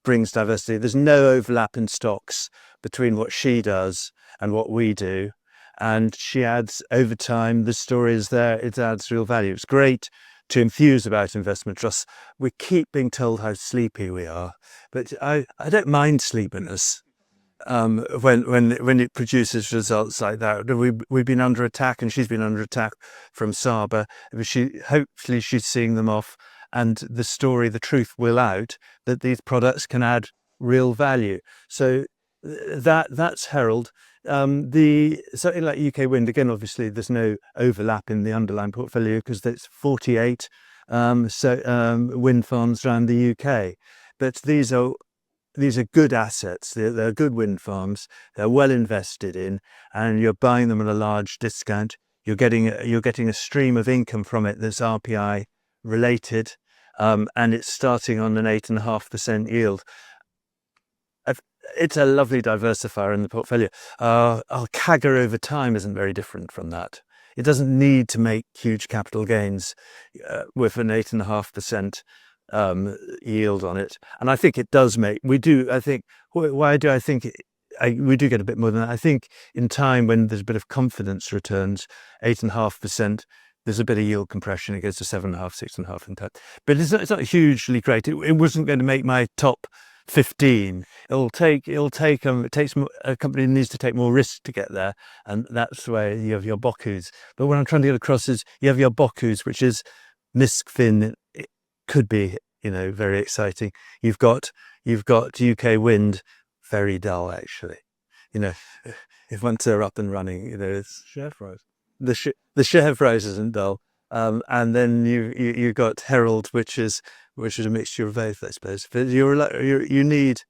brings diversity. There's no overlap in stocks between what she does and what we do, and she adds, over time, the story is there, it adds real value. It's great to enthuse about investment trusts. We keep being told how sleepy we are, but I don't mind sleepiness when it produces results like that. We've been under attack, and she's been under attack from Saba. Hopefully she's seeing them off, and the truth will out that these products can add real value. So that's Herald. Something like UK Wind, again, obviously there's no overlap in the underlying portfolio because there's 48 wind farms around the UK. But these are good assets. They're good wind farms. They're well invested in, and you're buying them at a large discount. You're getting a stream of income from it that's RPI related, and it's starting on an 8.5% yield. It's a lovely diversifier in the portfolio. Our CAGR over time isn't very different from that. It doesn't need to make huge capital gains with an 8.5% yield on it, and I think it does make. We do. I think. Why do I think we do get a bit more than that? I think in time, when there's a bit of confidence returns, 8.5%. There's a bit of yield compression. It goes to 7.5, 6.5 in time, but it's not hugely great. It wasn't going to make my top 15. It takes a company that needs to take more risk to get there, and that's where you have your Bokus. But what I'm trying to get across is you have your Bokus, which is Miskfin. It could be very exciting. You've got UK Wind, very dull actually. If once they're up and running, it's Share price. the share price isn't dull. And then you got Herald, which is a mixture of both, I suppose. But you need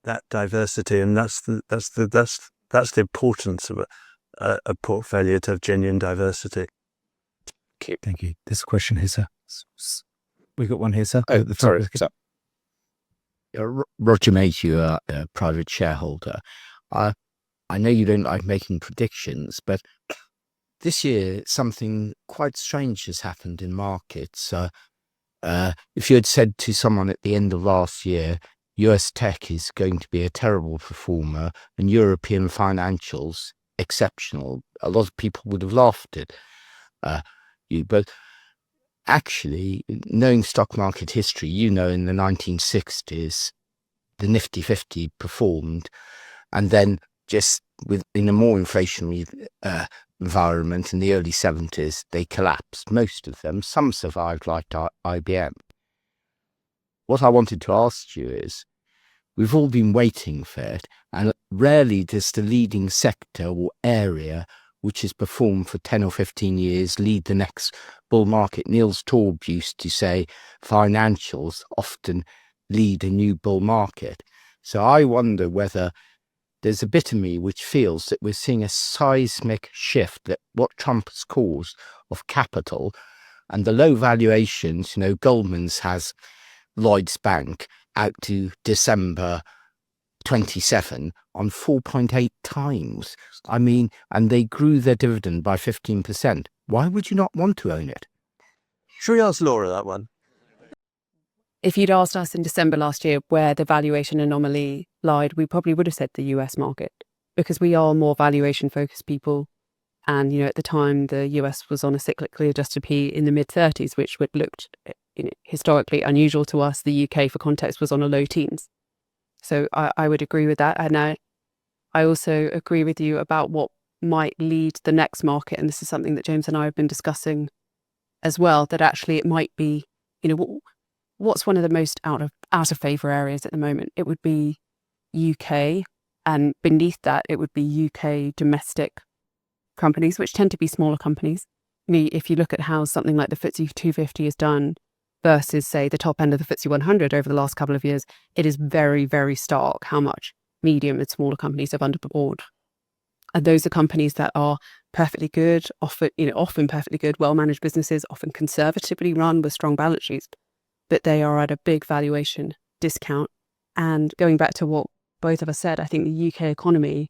that diversity, and that's the importance of a portfolio, to have genuine diversity. Thank you. This question here, sir. We got one here, sir. Oh, sorry. Roger Mayhew, a private shareholder. I know you don't like making predictions, but this year something quite strange has happened in markets. If you had said to someone at the end of last year, US tech is going to be a terrible performer and European financials exceptional, a lot of people would have laughed at you. But actually, knowing stock market history, in the 1960s, the Nifty 50 performed, and then just in a more inflationary environment in the early 70s, they collapsed, most of them. Some survived, like IBM. What I wanted to ask you is, we've all been waiting for it, and rarely does the leading sector or area which has performed for 10 or 15 years lead the next bull market. Niels Torb used to say financials often lead a new bull market. So I wonder whether there's a bit of me which feels that we're seeing a seismic shift, that what Trump has caused of capital and the low valuations. Goldman's has Lloyd's Bank out to December 27 on 4.8 times. I mean, and they grew their dividend by 15%. Why would you not want to own it? Should we ask Laura that one? If you'd asked us in December last year where the valuation anomaly lied, we probably would have said the US market, because we are more valuation focused people. And, at the time, the US was on a cyclically adjusted P in the mid-30s, which would looked historically unusual to us. The UK, for context, was on a low teens. So I would agree with that. And I also agree with you about what might lead the next market. And this is something that James and I have been discussing as well, that actually it might be, what's one of the most out of favour areas at the moment? It would be UK, and beneath that, it would be UK domestic companies, which tend to be smaller companies. If you look at how something like the FTSE 250 is done versus, say, the top end of the FTSE 100 over the last couple of years, it is very, very stark how much medium and smaller companies have underperformed. And those are companies that are perfectly good, often perfectly good, well-managed businesses, often conservatively run with strong balance sheets, but they are at a big valuation discount. And going back to what both of us said, I think the UK economy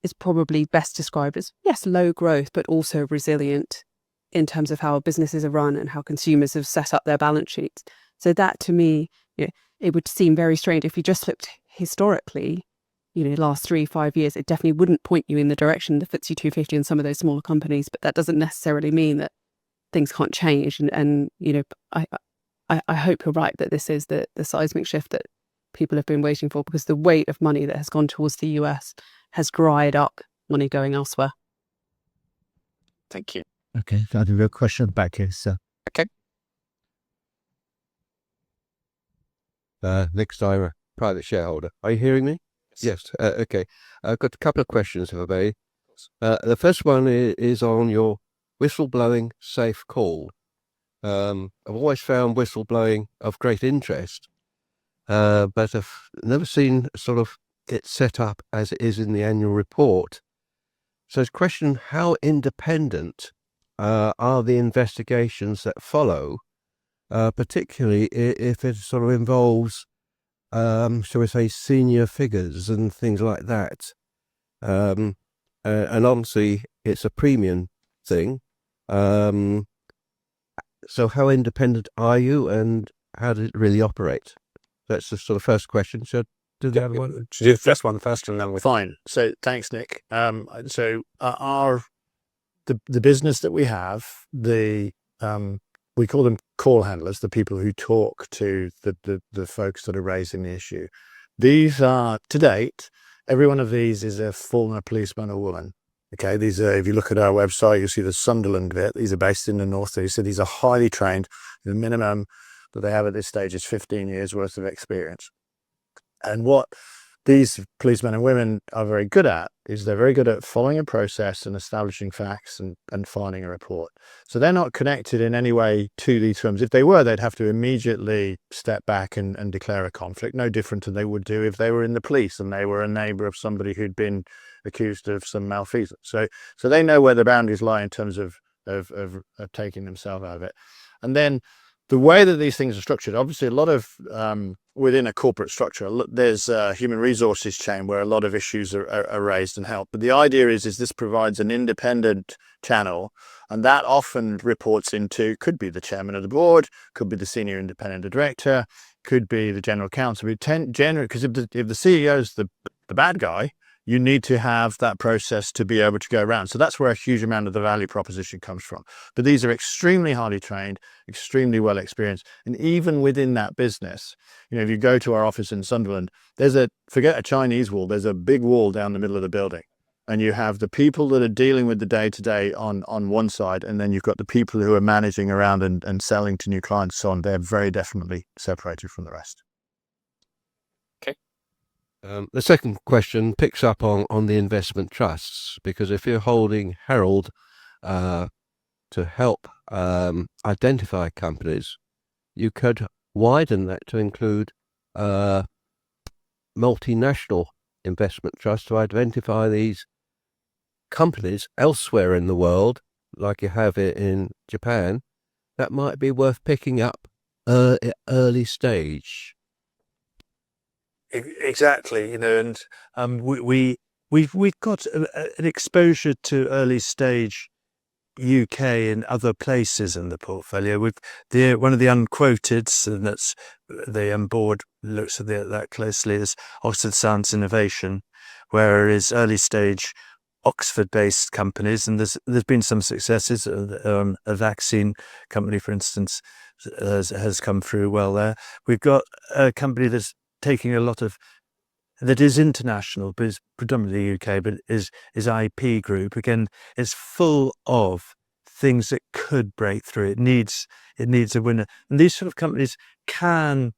is probably best described as, yes, low growth, but also resilient in terms of how businesses are run and how consumers have set up their balance sheets. So that, to me, it would seem very strange if you just looked historically, last 3-5 years, it definitely wouldn't point you in the direction of the FTSE 250 and some of those smaller companies, but that doesn't necessarily mean that things can't change. And I hope you're right that this is the seismic shift that people have been waiting for, because the weight of money that has gone towards the US has dried up money going elsewhere. Thank you. Okay, so I have a question back here, sir. Okay. Nick Styra, private shareholder. Are you hearing me? Yes. Okay. I've got a couple of questions, if I may. The first one is on your whistleblowing safe call. I've always found whistleblowing of great interest, but I've never seen sort of it set up as it is in the annual report. So it's a question, how independent are the investigations that follow, particularly if it sort of involves, shall we say, senior figures and things like that. And obviously it's a premium thing. So how independent are you, and how does it really operate? That's the sort of first question. Should I do the other one? Should do the first one first, and then Fine. So thanks, Nick. So the business that we have, we call them call handlers, the people who talk to the folks that are raising the issue. These are, to date, every one of these is a former policeman or woman. Okay, these are, if you look at our website, you'll see the Sunderland bit. These are based in the North East. So these are highly trained. The minimum that they have at this stage is 15 years worth of experience. And what these policemen and women are very good at is they're very good at following a process and establishing facts and filing a report. So they're not connected in any way to these firms. If they were, they'd have to immediately step back and declare a conflict, no different than they would do if they were in the police and they were a neighbour of somebody who'd been accused of some malfeasance. So they know where the boundaries lie in terms of taking themselves out of it. And then the way that these things are structured, obviously a lot of within a corporate structure, there's a human resources chain where a lot of issues are raised and helped. But the idea is this provides an independent channel, and that often reports into, could be the chairman of the board, could be the senior independent director, could be the general counsel. Because if the CEO is the bad guy, you need to have that process to be able to go around. So that's where a huge amount of the value proposition comes from. But these are extremely highly trained, extremely well experienced. And even within that business, if you go to our office in Sunderland, forget a Chinese wall, there's a big wall down the middle of the building. And you have the people that are dealing with the day-to-day on one side, and then you've got the people who are managing around and selling to new clients, so on. They're very definitely separated from the rest. The second question picks up on the investment trusts, because if you're holding Herald to help identify companies, you could widen that to include multinational investment trusts to identify these companies elsewhere in the world, like you have it in Japan, that might be worth picking up at early stage. Exactly, and we've got an exposure to early stage UK and other places in the portfolio. One of the unquoteds, and that's the board looks at that closely, is Oxford Science Innovation, where it is early stage Oxford-based companies, and there's been some successes. A vaccine company, for instance, has come through well there. We've got a company that's taking that is international, but is predominantly UK, but is IP Group. Again, it's full of things that could break through. It needs a winner, and these sort of companies can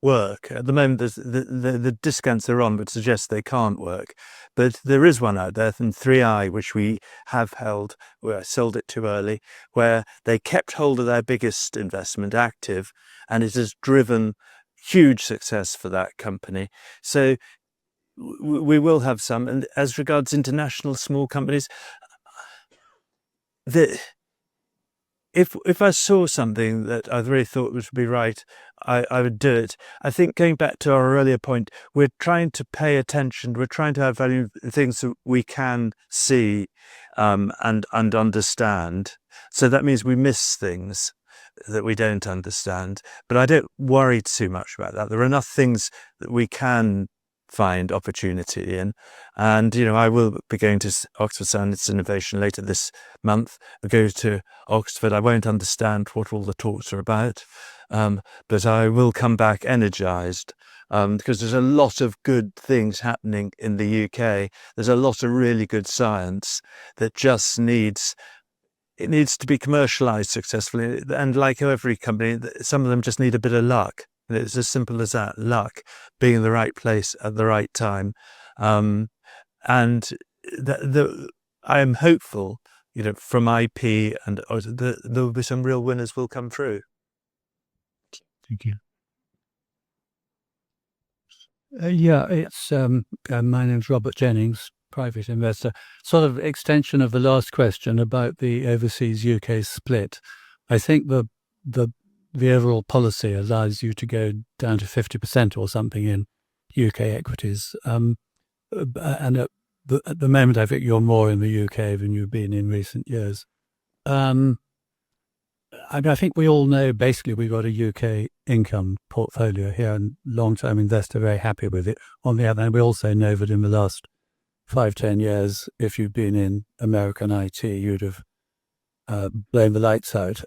work. At the moment, the discounts they're on would suggest they can't work, but there is one out there, from 3i, which we have held, where I sold it too early, where they kept hold of their biggest investment active, and it has driven huge success for that company. So we will have some. And as regards international small companies, if I saw something that I really thought would be right, I would do it. I think, going back to our earlier point, we're trying to pay attention. We're trying to have value in things that we can see and understand. So that means we miss things that we don't understand. But I don't worry too much about that. There are enough things that we can find opportunity in. And, I will be going to Oxford Science Innovation later this month. I go to Oxford. I won't understand what all the talks are about, but I will come back energized, because there's a lot of good things happening in the UK. There's a lot of really good science that just needs to be commercialized successfully. And like every company, some of them just need a bit of luck. It's as simple as that. Luck, being in the right place at the right time. And I am hopeful, from IP, and there will be some real winners will come through. Thank you. It's my name's Robert Jennings, private investor. Sort of extension of the last question about the overseas UK split. I think the overall policy allows you to go down to 50% or something in UK equities. And at the moment, I think you're more in the UK than you've been in recent years. I think we all know, basically, we've got a UK income portfolio here, and long-term investor, very happy with it. On the other hand, we also know that in the last 5-10 years, if you've been in American IT, you'd have blown the lights out.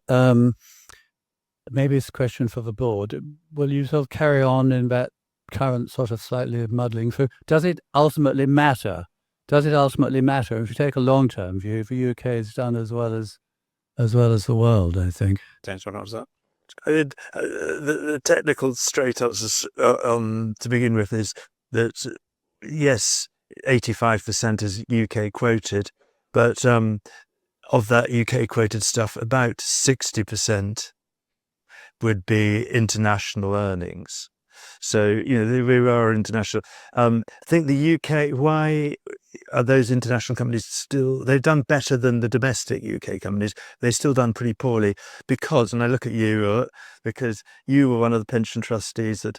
Maybe it's a question for the board. Will you sort of carry on in that current sort of slightly muddling through? Does it ultimately matter? If you take a long-term view, the UK has done as well as the world, I think. James, what was that? The technical straight answer to begin with is that, yes, 85% is UK quoted, but of that UK quoted stuff, about 60% would be international earnings. So, we are international. I think the UK, why are those international companies still, they've done better than the domestic UK companies. They've still done pretty poorly because, and I look at you, because you were one of the pension trustees that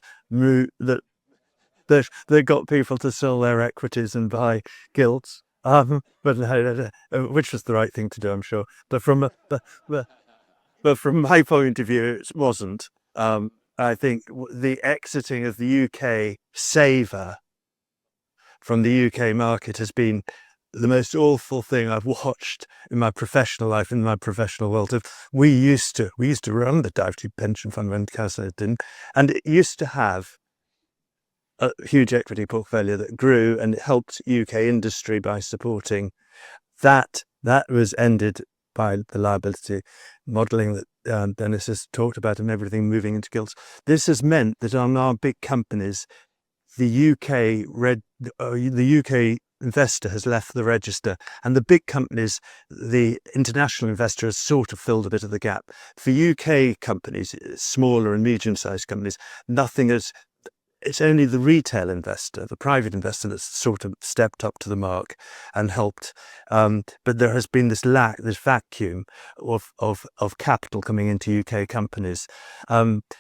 got people to sell their equities and buy gilts. Which was the right thing to do, I'm sure. But from my point of view, it wasn't. I think the exiting of the UK saver from the UK market has been the most awful thing I've watched in my professional life, in my professional world. We used to run the Divety pension fund when Castled didn't, and it used to have a huge equity portfolio that grew and it helped UK industry by supporting that. That was ended by the liability modelling that Dennis has talked about and everything moving into gilts. This has meant that on our big companies, the UK investor has left the register, and the big companies, the international investor has sort of filled a bit of the gap. For UK companies, smaller and medium-sized companies, nothing has. It's only the retail investor, the private investor, that's sort of stepped up to the mark and helped. But there has been this vacuum of capital coming into UK companies.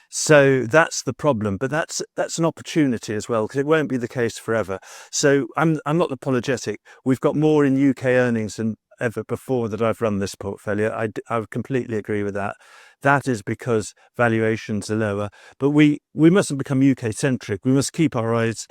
So that's the problem. But that's an opportunity as well, because it won't be the case forever. So I'm not apologetic. We've got more in UK earnings than ever before that I've run this portfolio. I would completely agree with that. That is because valuations are lower. But we mustn't become UK-centric. We must keep our eyes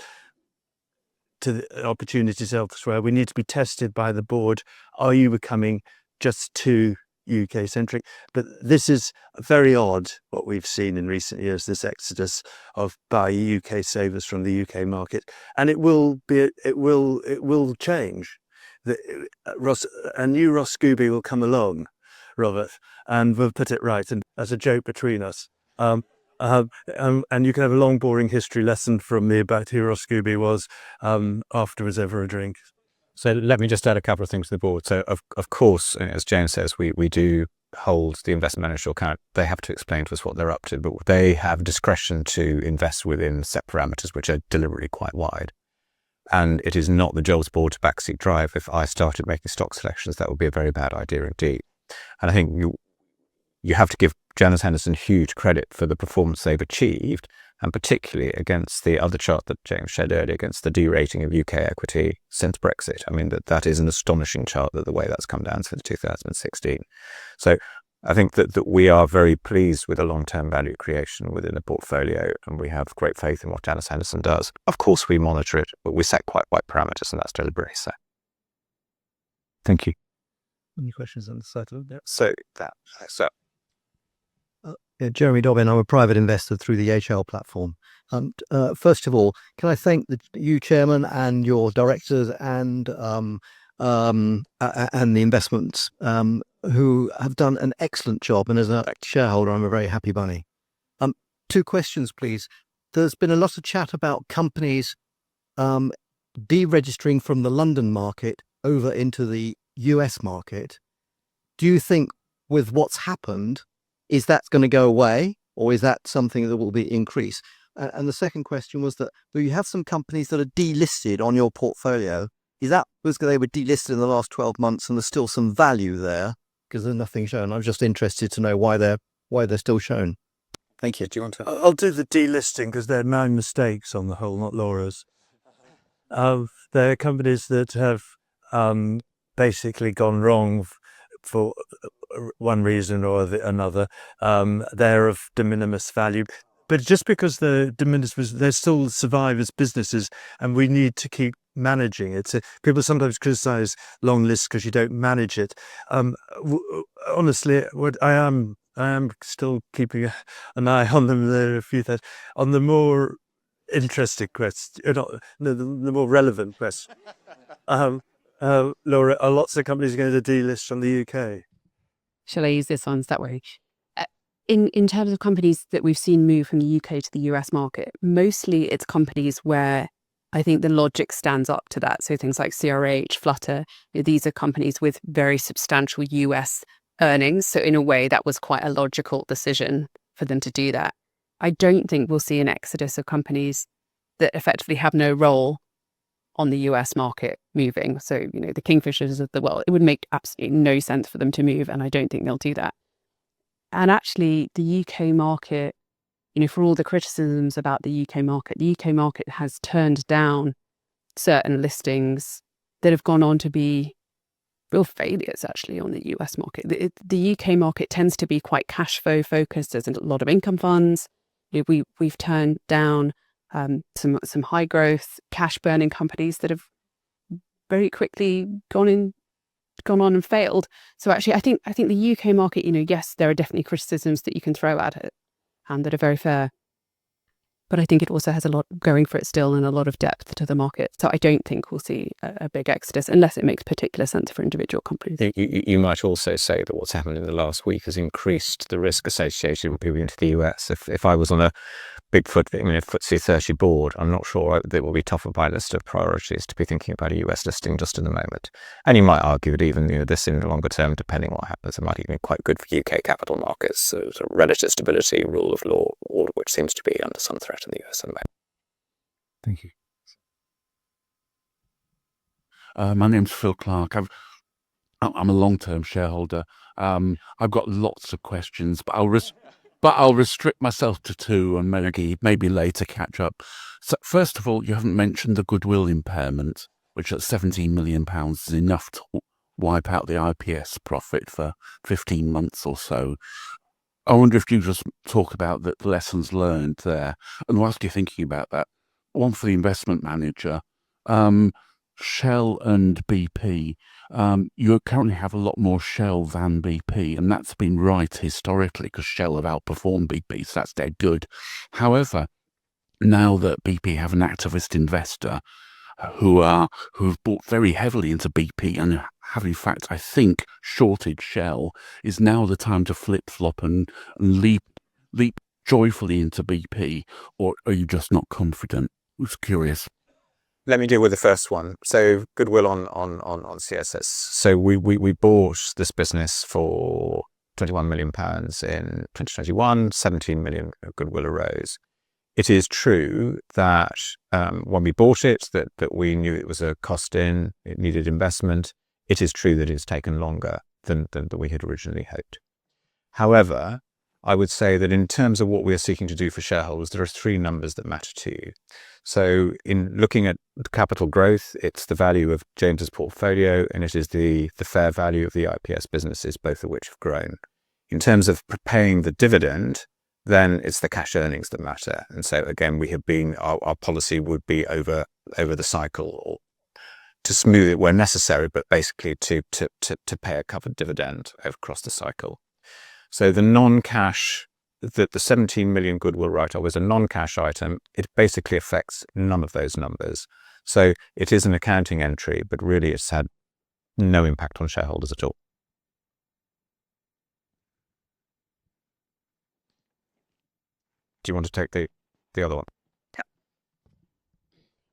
to the opportunities elsewhere. We need to be tested by the board. Are you becoming just too UK-centric? But this is very odd, what we've seen in recent years, this exodus of buy UK savers from the UK market. And it will change. A new Ross Scooby will come along, Robert, and we'll put it right, and as a joke between us. And you can have a long, boring history lesson from me about who Ross Scooby was afterwards over a drink. So let me just add a couple of things to the board. So of course, as James says, we do hold the investment manager account. They have to explain to us what they're up to, but they have discretion to invest within set parameters, which are deliberately quite wide. And it is not the Jobs board to backseat drive. If I started making stock selections, that would be a very bad idea indeed. And I think you have to give Janus Henderson huge credit for the performance they've achieved, and particularly against the other chart that James shared earlier, against the derating of UK equity since Brexit. I mean, that is an astonishing chart, that the way that's come down since 2016. So I think that we are very pleased with the long-term value creation within the portfolio, and we have great faith in what Janus Henderson does. Of course, we monitor it, but we set quite wide parameters, and that's deliberately so. Thank you. Any questions on the side of there? So Jeremy Dobbin, I'm a private investor through the HL platform. And first of all, can I thank you, Chairman, and your directors and the investments who have done an excellent job. And as a shareholder, I'm a very happy bunny. Two questions, please. There's been a lot of chat about companies deregistering from the London market over into the US market. Do you think with what's happened, is that going to go away, or is that something that will be increased? And the second question was that you have some companies that are delisted on your portfolio. Is that because they were delisted in the last 12 months and there's still some value there because there's nothing shown? I'm just interested to know why they're still shown. Thank you. do you want to? I'll do the delisting because they're my mistakes on the whole, not Laura's. They're companies that have basically gone wrong for one reason or another. They're of de minimis value. But just because they're de minimis, they still survive as businesses, and we need to keep managing it. So people sometimes criticize long lists because you don't manage it. Honestly, what I am still keeping an eye on them. There are a few things on the more interesting question, the more relevant question. Laura, are lots of companies going to delist from the UK? Shall I use this one? Is that way? In terms of companies that we've seen move from the UK to the US market, mostly it's companies where I think the logic stands up to that. So things like CRH, Flutter, these are companies with very substantial US earnings. So in a way, that was quite a logical decision for them to do that. I don't think we'll see an exodus of companies that effectively have no role on the US market moving. So, the Kingfishers of the world, it would make absolutely no sense for them to move. And I don't think they'll do that. And actually, the UK market, for all the criticisms about the UK market has turned down certain listings that have gone on to be real failures, actually, on the US market. The UK market tends to be quite cash flow focused. There's a lot of income funds. we've turned down some high growth, cash burning companies that have very quickly gone on and failed. So actually, I think the UK market, yes, there are definitely criticisms that you can throw at it, and that are very fair. But I think it also has a lot going for it still, and a lot of depth to the market. So I don't think we'll see a big exodus unless it makes particular sense for individual companies. You might also say that what's happened in the last week has increased the risk associated with moving into the US. If I was on a big FTSE 30 board, I'm not sure that it will be top of my list of priorities to be thinking about a US listing just in the moment. And you might argue that even this in the longer term, depending on what happens, it might even be quite good for UK capital markets. So sort of relative stability, rule of law, all of which seems to be under some threat in the US at the moment. Thank you. My name's Phil Clark. I'm a long-term shareholder. I've got lots of questions, but I'll restrict myself to two, and maybe later catch up. So first of all, you haven't mentioned the goodwill impairment, which at £17 million is enough to wipe out the IPS profit for 15 months or so. I wonder if you just talk about the lessons learned there. And whilst you're thinking about that, one for the investment manager, Shell and BP, you currently have a lot more Shell than BP, and that's been right historically because Shell have outperformed BP, so that's dead good. However, now that BP have an activist investor who have bought very heavily into BP and have in fact, I think, shorted Shell, is now the time to flip-flop and leap joyfully into BP, or are you just not confident? I was curious. Let me deal with the first one. So goodwill on CSS. So we bought this business for £21 million in 2021, 17 million of goodwill arose. It is true that when we bought it, that we knew it was a cost in, it needed investment. It is true that it's taken longer than we had originally hoped. However, I would say that in terms of what we are seeking to do for shareholders, there are three numbers that matter to you. So in looking at capital growth, it's the value of James's portfolio, and it is the fair value of the IPS businesses, both of which have grown. In terms of paying the dividend, then it's the cash earnings that matter. And so again, our policy would be over the cycle, or to smooth it where necessary, but basically to pay a covered dividend across the cycle. So the non-cash, the 17 million goodwill write-off was a non-cash item. It basically affects none of those numbers. So it is an accounting entry, but really it's had no impact on shareholders at all. Do you want to take the other one?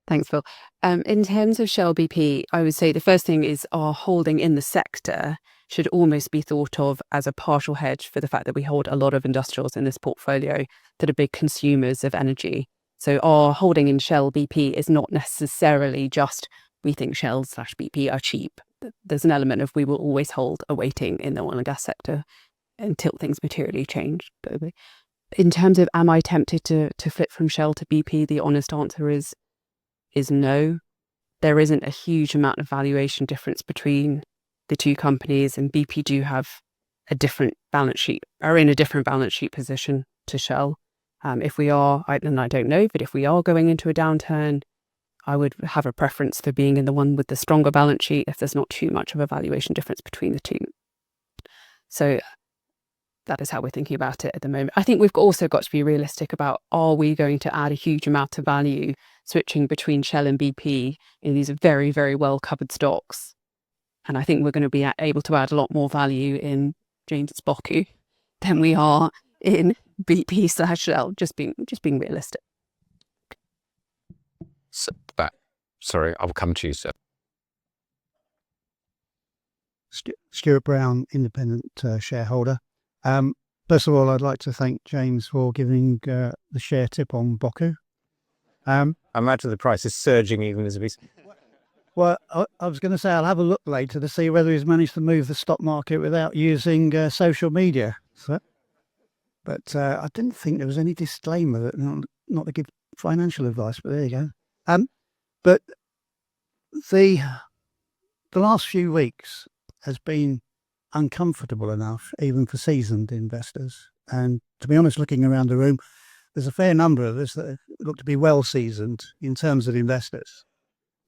Thanks, Phil. In terms of Shell BP, I would say the first thing is our holding in the sector should almost be thought of as a partial hedge for the fact that we hold a lot of industrials in this portfolio that are big consumers of energy. So our holding in Shell BP is not necessarily just we think Shell/BP are cheap. There's an element of we will always hold a weighting in the oil and gas sector until things materially change globally. In terms of am I tempted to flip from Shell to BP, the honest answer is no. There isn't a huge amount of valuation difference between the two companies, and BP do have a different balance sheet, are in a different balance sheet position to Shell. If we are, and I don't know, but if we are going into a downturn, I would have a preference for being in the one with the stronger balance sheet if there's not too much of a valuation difference between the two. So that is how we're thinking about it at the moment. I think we've also got to be realistic about, are we going to add a huge amount of value switching between Shell and BP? These are very, very well covered stocks. And I think we're going to be able to add a lot more value in James's Boku than we are in BP/Shell, just being realistic. So sorry, I'll come to you, sir. Stuart Brown, independent shareholder. First of all, I'd like to thank James for giving the share tip on Boku. I imagine the price is surging even as we... Well, I was going to say I'll have a look later to see whether he's managed to move the stock market without using social media. But I didn't think there was any disclaimer that not to give financial advice, but there you go. But the last few weeks has been uncomfortable enough, even for seasoned investors. And to be honest, looking around the room, there's a fair number of us that look to be well seasoned in terms of investors.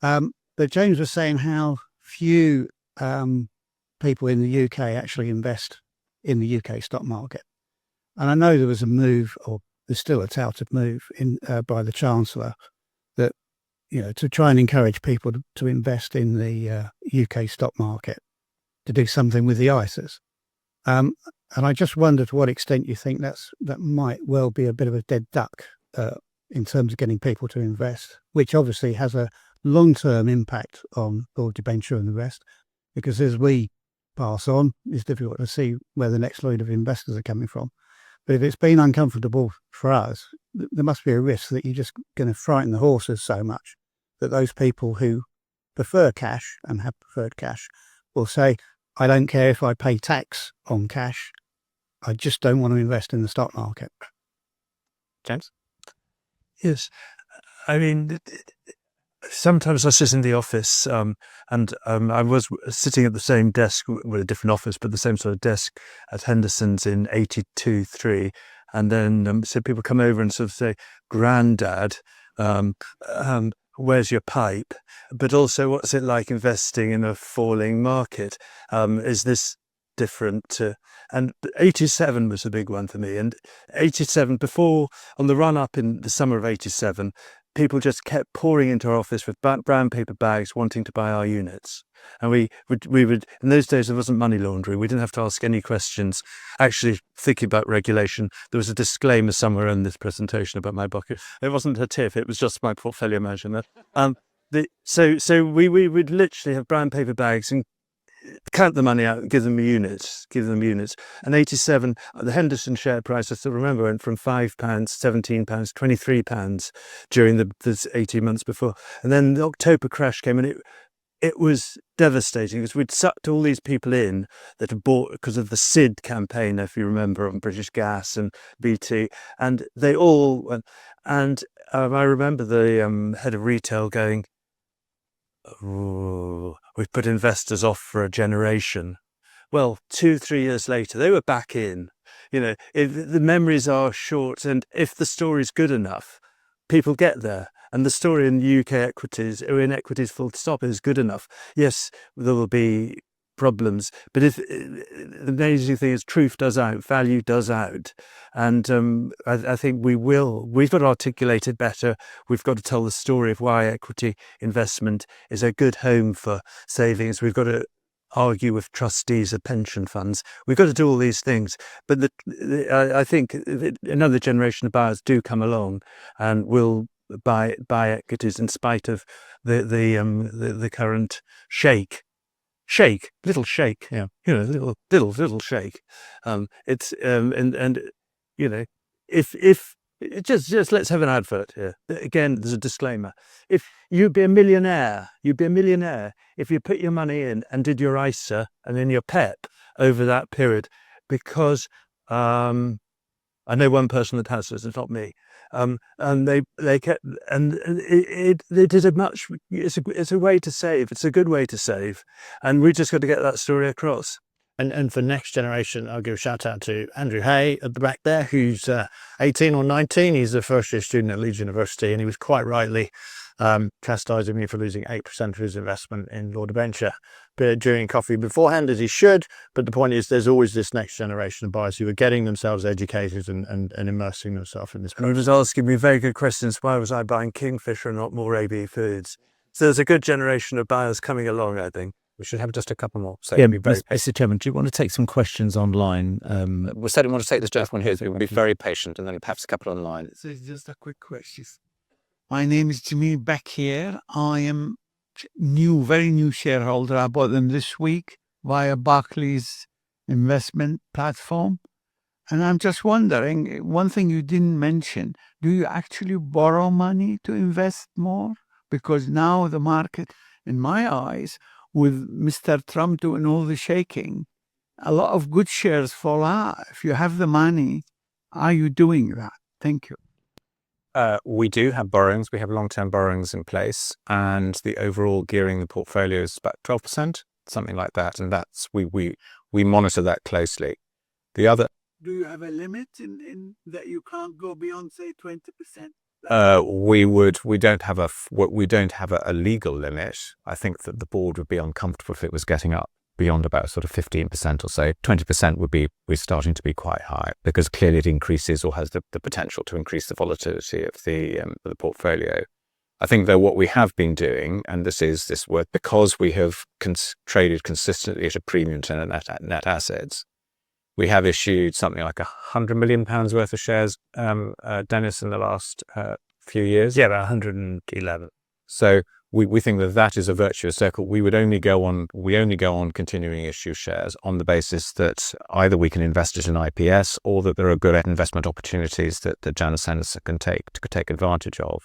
But James was saying how few people in the UK actually invest in the UK stock market. And I know there was a move, or there's still a touted move by the Chancellor that, to try and encourage people to invest in the UK stock market, to do something with the ISAs. And I just wonder to what extent you think that might well be a bit of a dead duck in terms of getting people to invest, which obviously has a long-term impact on Lord Debenture and the rest, because as we pass on, it's difficult to see where the next load of investors are coming from. But if it's been uncomfortable for us, there must be a risk that you're just going to frighten the horses so much that those people who prefer cash and have preferred cash will say, I don't care if I pay tax on cash, I just don't want to invest in the stock market. James? Yes. I mean, sometimes I sit in the office and I was sitting at the same desk, with a different office, but the same sort of desk at Henderson's in 82-3. And then so people come over and sort of say, Grandad, where's your pipe? But also, what's it like investing in a falling market? Is this different to... And 87 was a big one for me. And 87, on the run up in the summer of 87, people just kept pouring into our office with brown paper bags wanting to buy our units. And we would, in those days, there wasn't money laundering. We didn't have to ask any questions. Actually, thinking about regulation, there was a disclaimer somewhere in this presentation about my bucket. It wasn't a tip, it was just my portfolio management. So we would literally have brown paper bags and count the money out and give them units. And 87, the Henderson share price, I still remember, went from £5, £17, £23 during the 18 months before. And then the October crash came, and it was devastating because we'd sucked all these people in that had bought because of the SID campaign, if you remember, on British Gas and BT, and they all went. And I remember the head of retail going, "Oh, we've put investors off for a generation." Well, 2-3 years later, they were back in. If the memories are short, and if the story's good enough, people get there. And the story in UK equities, or in equities full stop, is good enough. Yes, there will be problems, but if the amazing thing is, truth does out, value does out. And I think we've got to articulate it better. We've got to tell the story of why equity investment is a good home for savings. We've got to argue with trustees of pension funds. We've got to do all these things. But I think another generation of buyers do come along and will buy equities in spite of the current little shake, little shake. If just let's have an advert here. Again, there's a disclaimer. If you'd be a millionaire if you put your money in and did your ISA and then your PEP over that period, because I know one person that has this, it's not me. And they kept, and they did a much. It's a way to save. It's a good way to save, and we just got to get that story across. And for next generation, I'll give a shout out to Andrew Hay at the back there, who's 18 or 19. He's a first year student at Leeds University, and he was quite rightly chastising me for losing 8% of his investment in Lord Debenture during coffee beforehand, as he should. But the point is, there's always this next generation of buyers who are getting themselves educated and immersing themselves in this. And he was asking me very good questions. Why was I buying Kingfisher and not more AB Foods? So there's a good generation of buyers coming along, I think. We should have just a couple more. So Yeah, Mr. Chairman, do you want to take some questions online? we certainly want to take this gentleman here, so we'll be very patient, and then perhaps a couple online. So it's just a quick question. My name is Jimmy back here. I am very new shareholder. I bought them this week via Barclays investment platform. And I'm just wondering, one thing you didn't mention, do you actually borrow money to invest more? Because now the market, in my eyes, with Mr. Trump doing all the shaking, a lot of good shares fall out. If you have the money, are you doing that? Thank you. We do have borrowings. We have long-term borrowings in place, and the overall gearing the portfolio is about 12%, something like that. And that's we monitor that closely. The other Do you have a limit in that you can't go beyond, say, 20%? We don't have a legal limit. I think that the board would be uncomfortable if it was getting up beyond about sort of 15% or so. 20% we're starting to be quite high, because clearly it increases or has the potential to increase the volatility of the portfolio. I think though what we have been doing, and this work, because we have traded consistently at a premium to net assets, we have issued something like £100 million worth of shares, Dennis, in the last few years. Yeah, about 111. So we think that is a virtuous circle. We only go on continuing issue shares on the basis that either we can invest it in IPS or that there are good investment opportunities that Janus Henderson can take advantage of.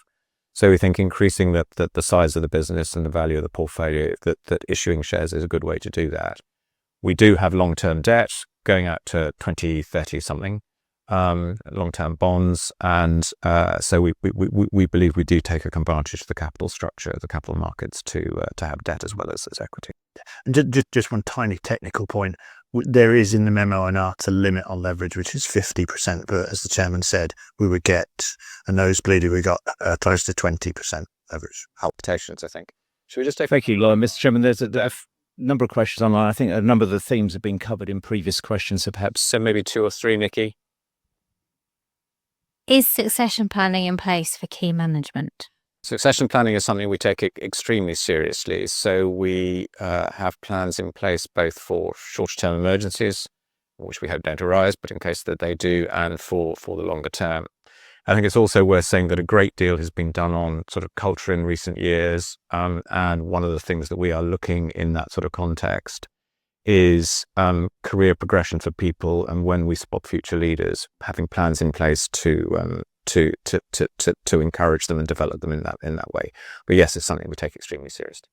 So we think increasing the size of the business and the value of the portfolio, that issuing shares is a good way to do that. We do have long-term debt going out to 2030 something, long-term bonds, and so we believe we do take advantage of the capital structure of the capital markets to have debt as well as equity. And just one tiny technical point. There is in the memo an a limit on leverage, which is 50%, but as the chairman said, we would get a nosebleed if we got close to 20% leverage. Palpitations, I think. Should we just take? Thank you, Laura. Mr. Chairman, there's a number of questions online. I think a number of the themes have been covered in previous questions, so perhaps So maybe 2 or 3, Nikki. Is succession planning in place for key management? Succession planning is something we take extremely seriously. So we have plans in place both for short-term emergencies, which we hope don't arise, but in case that they do, and for the longer term. I think it's also worth saying that a great deal has been done on sort of culture in recent years. And one of the things that we are looking in that sort of context is career progression for people, and when we spot future leaders, having plans in place to encourage them and develop them in that way. But yes, it's something we take extremely seriously.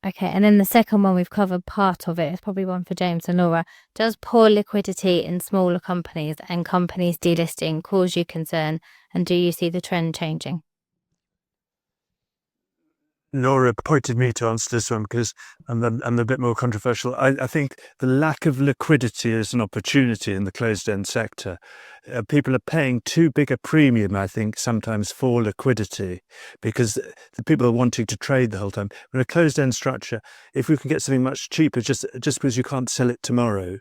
Okay, and then the second one, we've covered part of it. It's probably one for James and Laura. Does poor liquidity in smaller companies and companies delisting cause you concern, and do you see the trend changing? Laura pointed me to answer this one because I'm a bit more controversial. I think the lack of liquidity is an opportunity in the closed-end sector. People are paying too big a premium, I think, sometimes for liquidity, because the people are wanting to trade the whole time. In a closed-end structure, if we can get something much cheaper, just because you can't sell it tomorrow,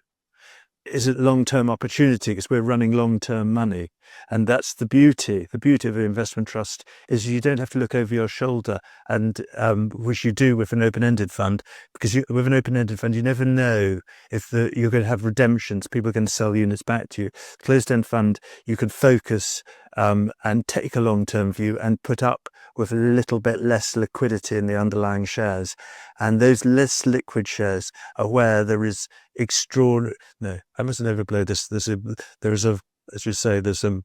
is a long-term opportunity, because we're running long-term money. And that's the beauty. The beauty of an investment trust is you don't have to look over your shoulder, and which you do with an open-ended fund, because with an open-ended fund, you never know if you're going to have redemptions. People can sell units back to you. Closed-end fund, you can focus and take a long-term view and put up with a little bit less liquidity in the underlying shares. And those less liquid shares are where there is extraordinary... No, I mustn't overblow this. There's as you say, there's some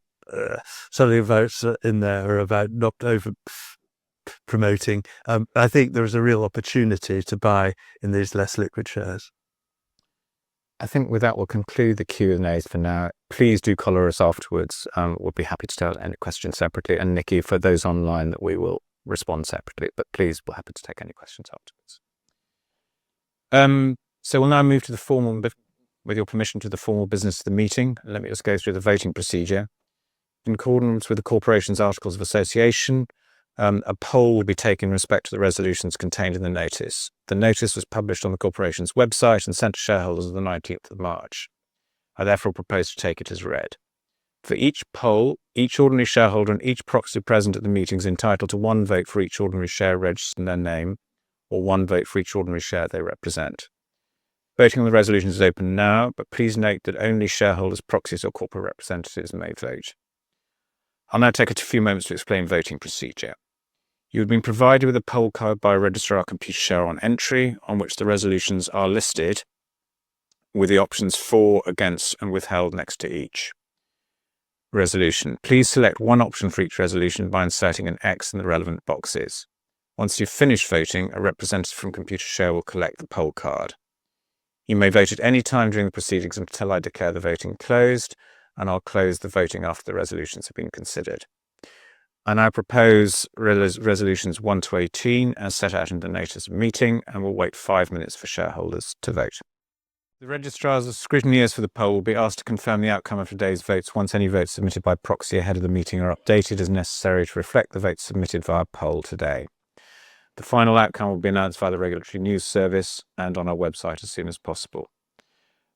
something about in there about not over promoting. I think there is a real opportunity to buy in these less liquid shares. I think with that, we'll conclude the Q&As for now. Please do collar us afterwards. We'll be happy to take any questions separately. And Nikki, for those online, that we will respond separately. But please, we're happy to take any questions afterwards. So we'll now move to the formal, with your permission, to the formal business of the meeting. Let me just go through the voting procedure. In accordance with the Corporation's Articles of Association, a poll will be taken in respect to the resolutions contained in the notice. The notice was published on the Corporation's website and sent to shareholders on the 19th of March. I therefore propose to take it as read. For each poll, each ordinary shareholder and each proxy present at the meeting is entitled to 1 vote for each ordinary share registered in their name, or 1 vote for each ordinary share they represent. Voting on the resolutions is open now, but please note that only shareholders, proxies, or corporate representatives may vote. I'll now take a few moments to explain voting procedure. You have been provided with a poll card by Registrar Computershare on entry, on which the resolutions are listed, with the options for, against, and withheld next to each resolution. Please select one option for each resolution by inserting an X in the relevant boxes. Once you've finished voting, a representative from Computershare will collect the poll card. You may vote at any time during the proceedings until I declare the voting closed, and I'll close the voting after the resolutions have been considered. I now propose resolutions 1 to 18 as set out in the notice of meeting, and will wait 5 minutes for shareholders to vote. The registrars or scrutineers for the poll will be asked to confirm the outcome of today's votes once any votes submitted by proxy ahead of the meeting are updated as necessary to reflect the votes submitted via poll today. The final outcome will be announced via the regulatory news service and on our website as soon as possible.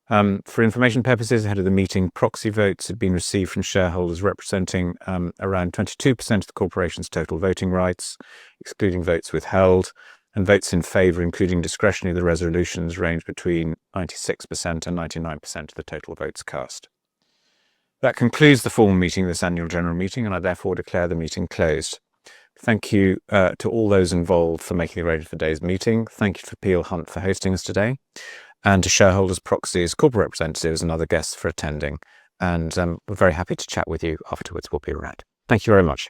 For information purposes, ahead of the meeting, proxy votes had been received from shareholders representing around 22% of the corporation's total voting rights, excluding votes withheld, and votes in favour, including discretionary of the resolutions, range between 96% and 99% of the total votes cast. That concludes the formal meeting of this annual general meeting, and I therefore declare the meeting closed. Thank you to all those involved for making the arrangements for today's meeting. Thank you to Peel Hunt for hosting us today, and to shareholders, proxies, corporate representatives and other guests for attending. And we're very happy to chat with you afterwards. We'll be around. Thank you very much.